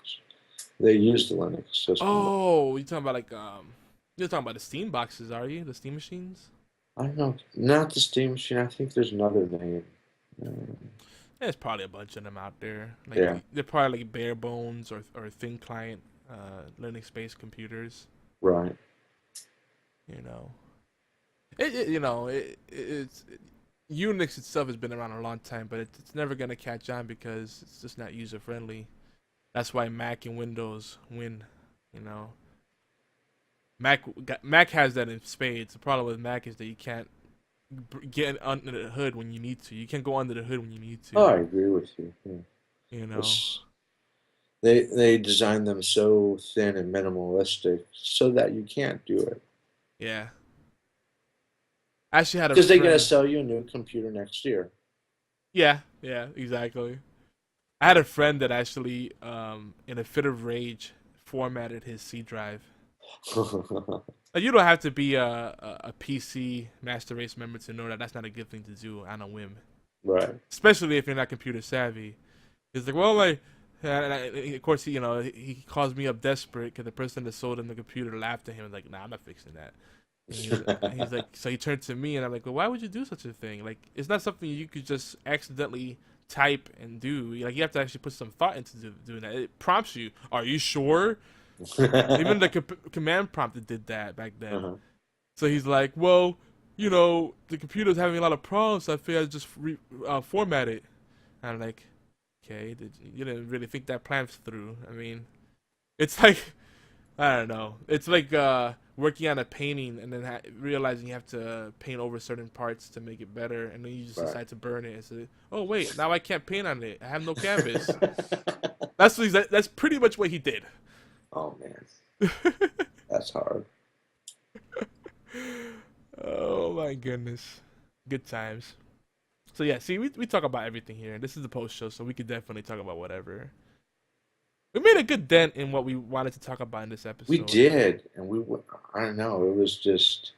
They use the Linux system. Oh, you're talking about the Steam boxes, are you? The Steam machines? I don't know, not the Steam machine. I think there's another name. Um, There's probably a bunch of them out there. Like yeah, they're probably like bare bones or thin client Linux-based computers. right. You know, it's Unix itself has been around a long time, but it's never gonna catch on because it's just not user friendly. That's why Mac and Windows win. You know, Mac has that in spades. The problem with Mac is that you can't get under the hood when you need to. You can't go under the hood when you need Oh, to. I agree with you. Yeah. You know. It's, they designed them so thin and minimalistic so that you can't do it. Yeah. I actually had a Because they're gonna friend. sell you a new computer next year. Yeah, exactly. I had a friend that actually, in a fit of rage, formatted his C drive. You don't have to be a PC Master Race member to know that that's not a good thing to do on a whim, Right. especially if you're not computer savvy. He's like, well, like, of course, he calls me up desperate because the person that sold him the computer laughed at him and like, nah, I'm not fixing that. And he's like, so he turned to me and I'm like, well, why would you do such a thing? Like, it's not something you could just accidentally type and do. Like, you have to actually put some thought into doing that. It prompts you. Are you sure? Even the command prompt that did that back then. Uh-huh. So he's like, well, the computer's having a lot of problems. So I figured I'd just format it. And I'm like, okay, you didn't really think that plan through. I mean, it's like, I don't know. It's like working on a painting and then realizing you have to paint over certain parts to make it better, and then you just Right. decide to burn it and say, "Oh wait, now I can't paint on it. I have no canvas." That's pretty much what he did. Oh man, that's hard. Oh my goodness, good times. So yeah, see, we talk about everything here. This is the post show, so we could definitely talk about whatever. We made a good dent in what we wanted to talk about in this episode. We did, and I don't know. It was just,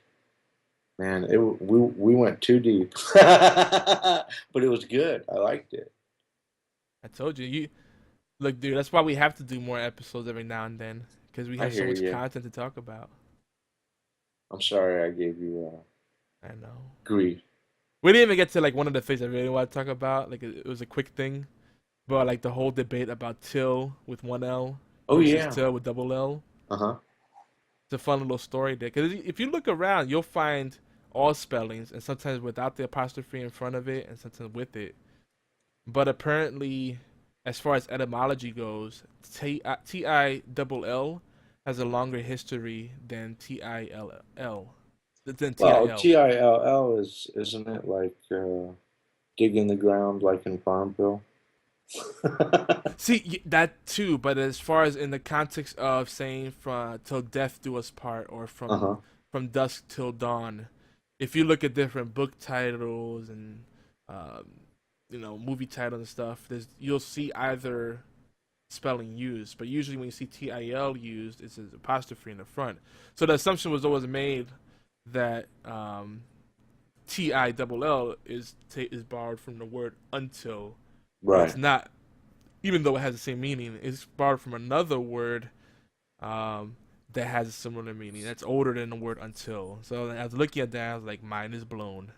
man. We went too deep, but it was good. I liked it. I told you. Look, dude. That's why we have to do more episodes every now and then because we I have so hear much you. content to talk about. I'm sorry I gave you I know. grief. We didn't even get to like one of the things I really want to talk about. Like it was a quick thing, but like the whole debate about till with one L Oh versus yeah. till with double L. Uh-huh. It's a fun little story there. Because if you look around, you'll find all spellings, and sometimes without the apostrophe in front of it, and sometimes with it. But apparently, as far as etymology goes, T-I-double-L has a longer history than T-I-L-L. Than Well, T-I-L. TILL isn't it like digging the ground like in Farmville? See, that too, but as far as in the context of saying from till death do us part or Uh-huh. from dusk till dawn, if you look at different book titles and um, movie titles and stuff, you'll see either spelling used, but usually when you see TIL used, it's an apostrophe in the front. So the assumption was always made that TILL is borrowed from the word until, but it's Right. not. Even though it has the same meaning, it's borrowed from another word that has a similar meaning. That's older than the word until. So I was looking at that, I was like, mind is blown.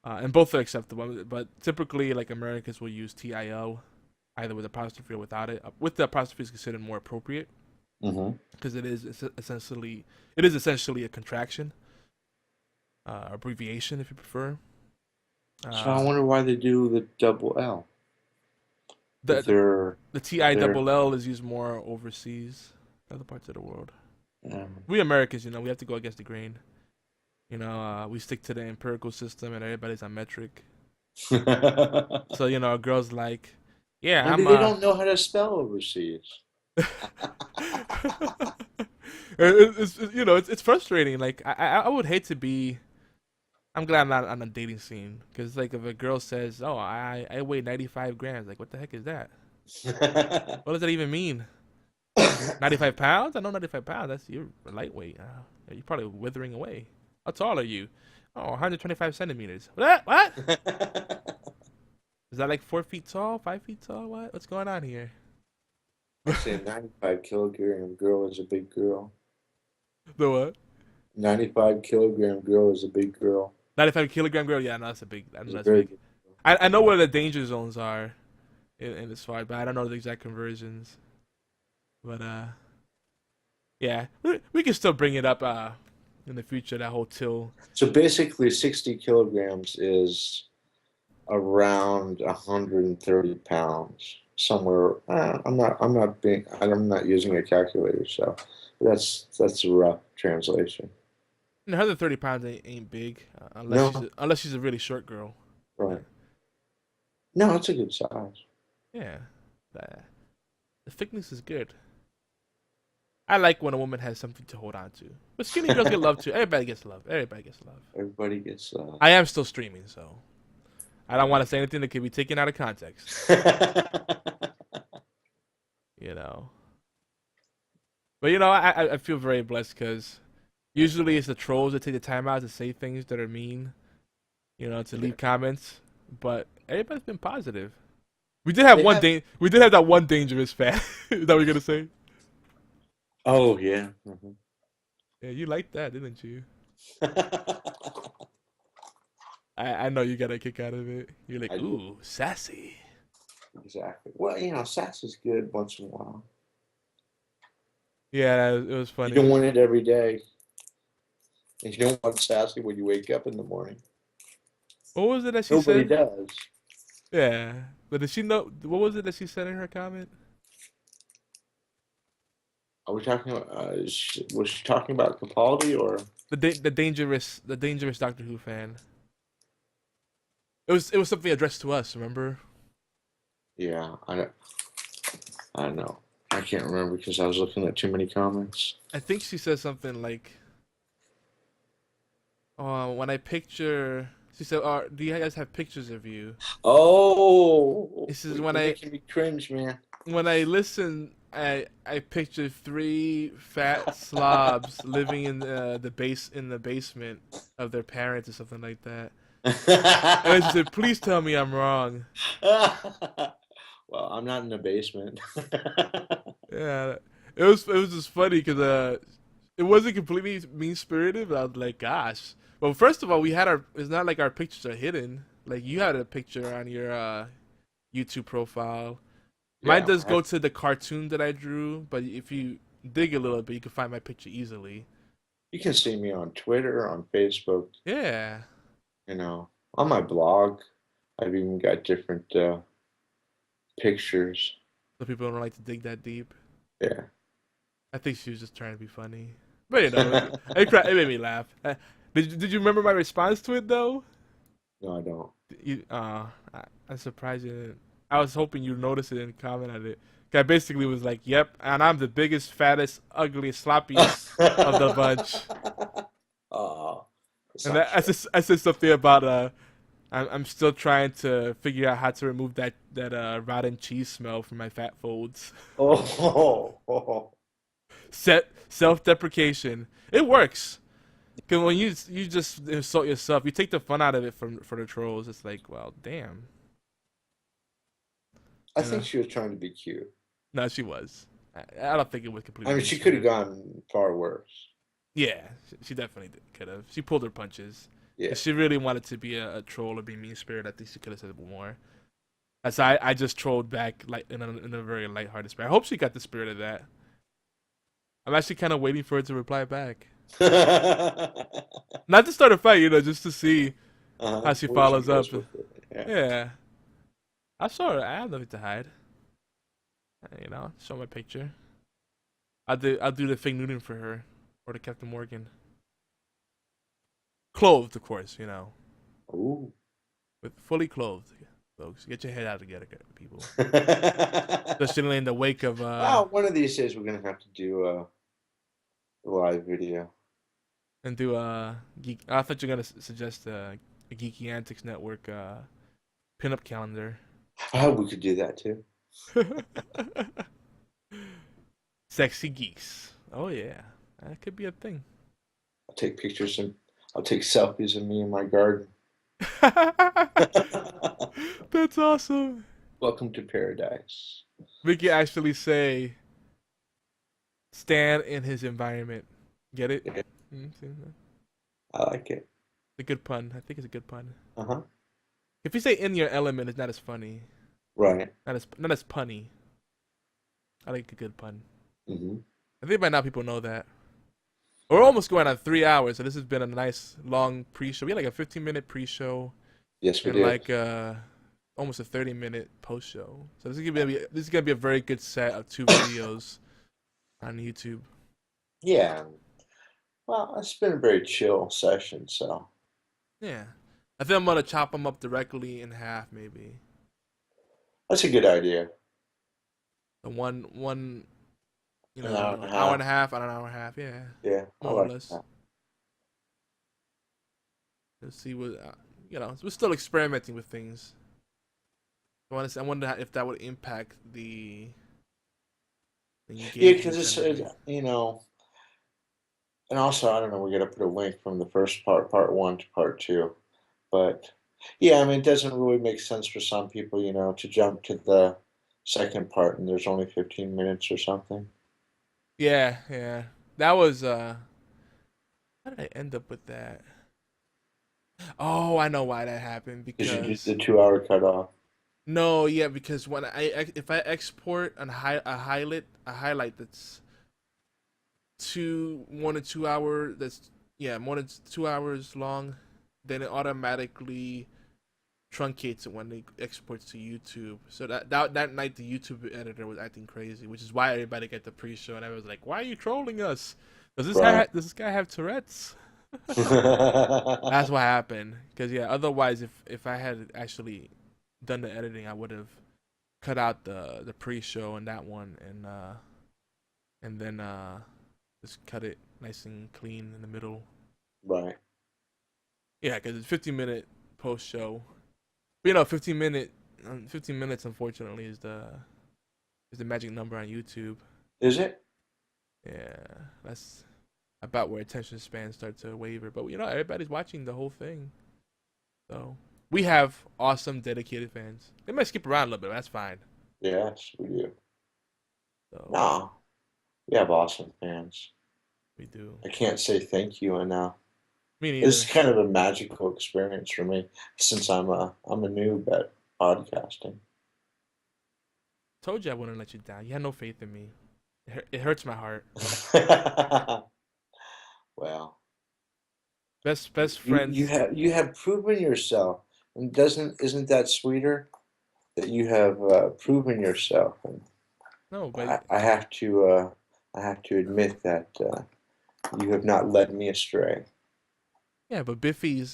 And both are acceptable, but typically, like Americans will use TIL either with apostrophe or without it. With the apostrophe is considered more appropriate Mm-hmm. because it is essentially a contraction, abbreviation if you prefer. So I Uh, wonder why they do the double L. the If they're, the if they're, TILL is used more overseas, other parts of the world. um, We Americans, we have to go against the grain. We stick to the empirical system, and everybody's on metric. So a girl's like, yeah, maybe I'm they don't know how to spell overseas. it's frustrating. Like I would hate to be. I'm glad I'm not on a dating scene because like if a girl says, "Oh, I weigh 95 grams," like what the heck is that? What does that even mean? 95 pounds? I know 95 pounds. That's you're lightweight. You're probably withering away. How tall are you? Oh, 125 centimeters. What? Is that like 4 feet tall? 5 feet tall? What? What's going on here? Actually, a 95 kilogram girl is a big girl. The what? 95 kilogram girl is a big girl. 95 kilogram girl? Yeah, no, that's a big. I know It's a that's very big. big I know girl. where the danger zones are in this fight, but I don't know the exact conversions. But yeah, we can still bring it up in the future. That whole till. So basically, 60 kilograms is around 130 pounds. Somewhere, I'm not using a calculator, so that's a rough translation. 130 pounds ain't big No, unless she's a really short girl. Uh, right. No, it's a good size. yeah, the, the thickness is good. I like when a woman has something to hold on to. But skinny girls get love too. Everybody gets love. Everybody gets love. Everybody gets I am still streaming, so I don't want to say anything that could be taken out of context. You know. But I feel very blessed because usually it's the trolls that take the time out to say things that are mean. To Yeah. leave comments. But everybody's been positive. We did have They have. We did have that one dangerous fan. Is that what you're gonna say? Oh yeah. Mhm. Yeah, you liked that, didn't you? I know you got a kick out of it. You're like, I do. ooh, sassy. Exactly. Well, sass is good once in a while. Yeah, it was You don't funny. want it every day. And you don't want sassy when you wake up in the morning. What was it that she Nobody said? does. Yeah, but did she know? What was it that she said in her comment? Are we talking about? Was she talking about Capaldi or? The dangerous Doctor Who fan. It was something addressed to us. Remember? Yeah, I don't know. I can't remember because I was looking at too many comments. I think she said something like, "Oh, when I picture," she said, "Oh, do you guys have pictures of you?" Oh, This is you're when I making me cringe, man. when I listen, I picture three fat slobs living in the basement of their parents or something like that. And then she said, "Please tell me I'm wrong." Well, I'm not in the basement. Yeah, it was just funny because it wasn't completely mean spirited, but I was like, "Gosh." Well, first of all, we had our. It's not like our pictures are hidden. Like you had a picture on your YouTube profile. Mine Yeah, does go to the cartoon that I drew, but if you dig a little bit, you can find my picture easily. you can see me on Twitter, on Facebook, Yeah. on my blog. I've even got different pictures. So people don't like to dig that deep. Yeah. I think she was just trying to be funny. But it made me laugh. Did you remember my response to it though? No, I don't. I'm surprised you didn't. I was hoping you'd notice it and comment on it. 'Cause I basically was like, "Yep," and I'm the biggest, fattest, ugliest, sloppiest of the bunch. Oh, It's And not I said something about I'm still trying to figure out how to remove that rotten cheese smell from my fat folds. Oh. Self-deprecation. It works. Cause when you just insult yourself, you take the fun out of it for the trolls. It's like, well, damn. I You think know? she was trying to be cute. No, she was. I don't think it was I completely mean, mean she could have spirited. gone far worse. Yeah, she definitely could have. She pulled her punches. Yeah. If she really wanted to be a troll or be mean spirited, I think she could have said more. As I just trolled back like in a very lighthearted spirit. I hope she got the spirit of that. I'm actually kind of waiting for her to reply back. Not to start a fight, just to see how she Where she follows up. goes with it. Yeah. Yeah, I saw her. I have nothing to hide. Show my picture. I'll do the fake Newton for her, or the Captain Morgan. Clothed, of course. Ooh. With fully clothed, folks. Get your head out together, people. Especially in the wake of Well, one of these days we're gonna have to do a live video. and do geek. I thought you were gonna suggest a Geeky Antics Network pinup calendar. Oh, we could do that too. Sexy geeks. Oh yeah, that could be a thing. I'll take pictures and I'll take selfies of me in my garden. That's awesome. Welcome to paradise. We can actually say, stand in his environment. Get it? Yeah, It's I like it. a good pun. I think it's a good pun. Uh-huh. If you say in your element, it's not as funny. Right. Not as punny. I like a good pun. Mm-hmm. I think by now people know that. We're almost going on 3 hours, so this has been a nice long pre-show. We had like a 15-minute pre-show Yes, we and did. like almost a 30-minute post-show. So this is gonna be a very good set of 2 videos on YouTube. Yeah. Well, it's been a very chill session, so Yeah, I think I'm gonna chop them up directly in half, maybe. that's a good idea. The one, An hour and a hour and half. a half on an hour and a half. Yeah, Yeah, I more or like less. that. Let's see what we're still experimenting with things. I wonder if that would impact the Yeah, because engagement it's and everything. and also I don't know. We're gonna put a link from the first part one to part two, but yeah, I mean, it doesn't really make sense for some people, to jump to the second part and there's only 15 minutes or something. Yeah. That was how did I end up with that? Oh, I know why that happened Because you did because the 2 hour cutoff. no, yeah, because when if I export a highlight that's more than 2 hour that's yeah more than 2 hours long, then it automatically truncates it when it exports to YouTube. So that night the YouTube editor was acting crazy, which is why everybody got the pre-show and I was like, "Why are you trolling us? Right. Does this guy have Tourette's?" That's what happened. Cause yeah, otherwise if I had actually done the editing, I would have cut out the pre-show and that one and then just cut it nice and clean in the middle. Right. Yeah, because it's 15-minute post show. But 15 minutes unfortunately is the magic number on YouTube. Is it? Yeah, that's about where attention spans start to waver. But everybody's watching the whole thing, so we have awesome dedicated fans. They might skip around a little bit, but that's fine. Yes, we do. So No, we have awesome fans. we do. I can't say thank you enough. Me It's neither. kind of a magical experience for me since I'm a noob at podcasting. Told you I wouldn't let you down. You had no faith in me. It hurts my heart. Well, Best you friends. have proven yourself, and isn't that sweeter that you have proven yourself? And No, but I have to admit that you have not led me astray. yeah, but Biffy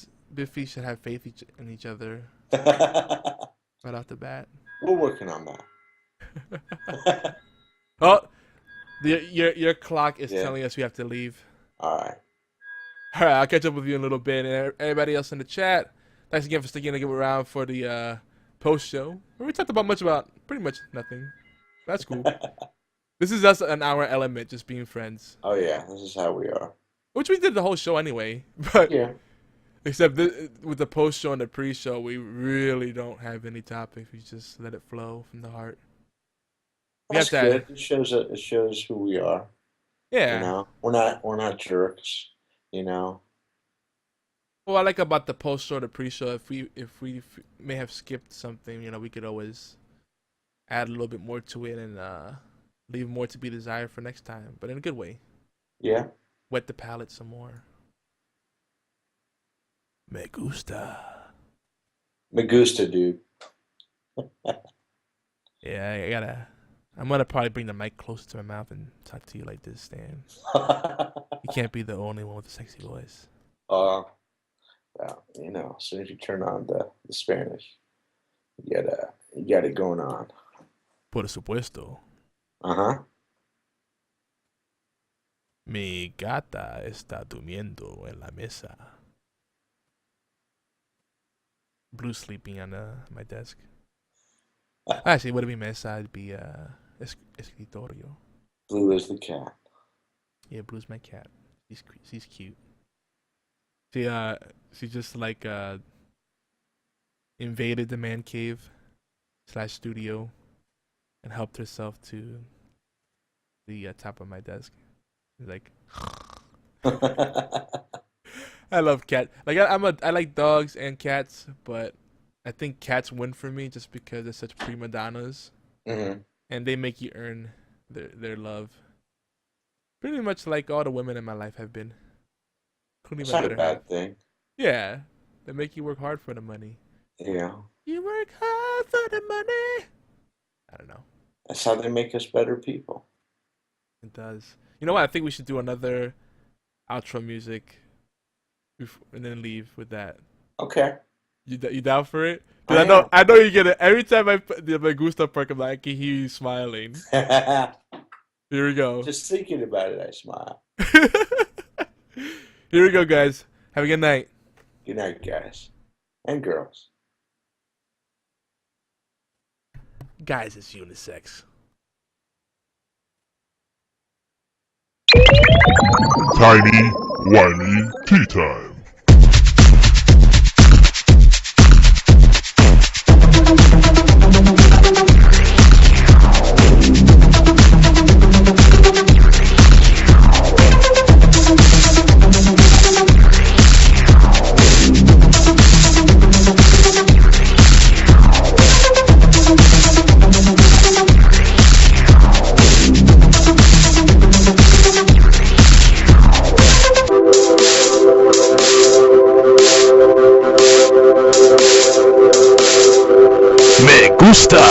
should have faith in each other right off the bat. We're working on that. Oh, your clock is Yeah. telling us we have to leave. All right. All right, I'll catch up with you in a little bit. And everybody else in the chat, thanks again for sticking around for the post show. We talked about pretty much nothing. That's cool. This is us an hour element, just being friends. Oh yeah, this is how we are. Which we did the whole show anyway. But Yeah. except with the post show and the pre show, we really don't have any topics. We just let it flow from the heart. We That's have to. good. It shows who we are. Yeah. You know, we're not jerks. You know. Well, I like about the post show, the pre show. If we may have skipped something, you know, we could always add a little bit more to it and leave more to be desired for next time, but in a good way. Yeah. Wet the palate some more. Me gusta. Me gusta, dude. Yeah, I'm gonna probably bring the mic closer to my mouth and talk to you like this, Stan. You can't be the only one with a sexy voice. Well, you know, as soon as you turn on the Spanish, you got it going on. Por supuesto. Uh-huh. Mi gata está durmiendo en la mesa. Blue's sleeping on my desk. Actually, it wouldn't be mesa, it'd be escritorio. Blue is the cat. Yeah, Blue's my cat. She's cute. She just like invaded the man cave / studio and helped herself to the top of my desk. She's like, I love cat. Like I like dogs and cats, but I think cats win for me just because they're such prima donnas, Mm-hmm. and they make you earn their love. Pretty much like all the women in my life have been. It's not a bad thing. Yeah, they make you work hard for the money. Yeah. You work hard for the money. I don't know. That's how they make us better people. It does. You know what? I think we should do another outro music, and then leave with that. Okay. You down for it? Cause I know you get it every time I put the Gusta perk. I'm like, I can hear you smiling. Here we go. Just thinking about it, I smile. Here we go, guys. Have a good night. Good night, guys. And girls. Guys, it's unisex. Timey-Wimey Tea Time. Me gusta.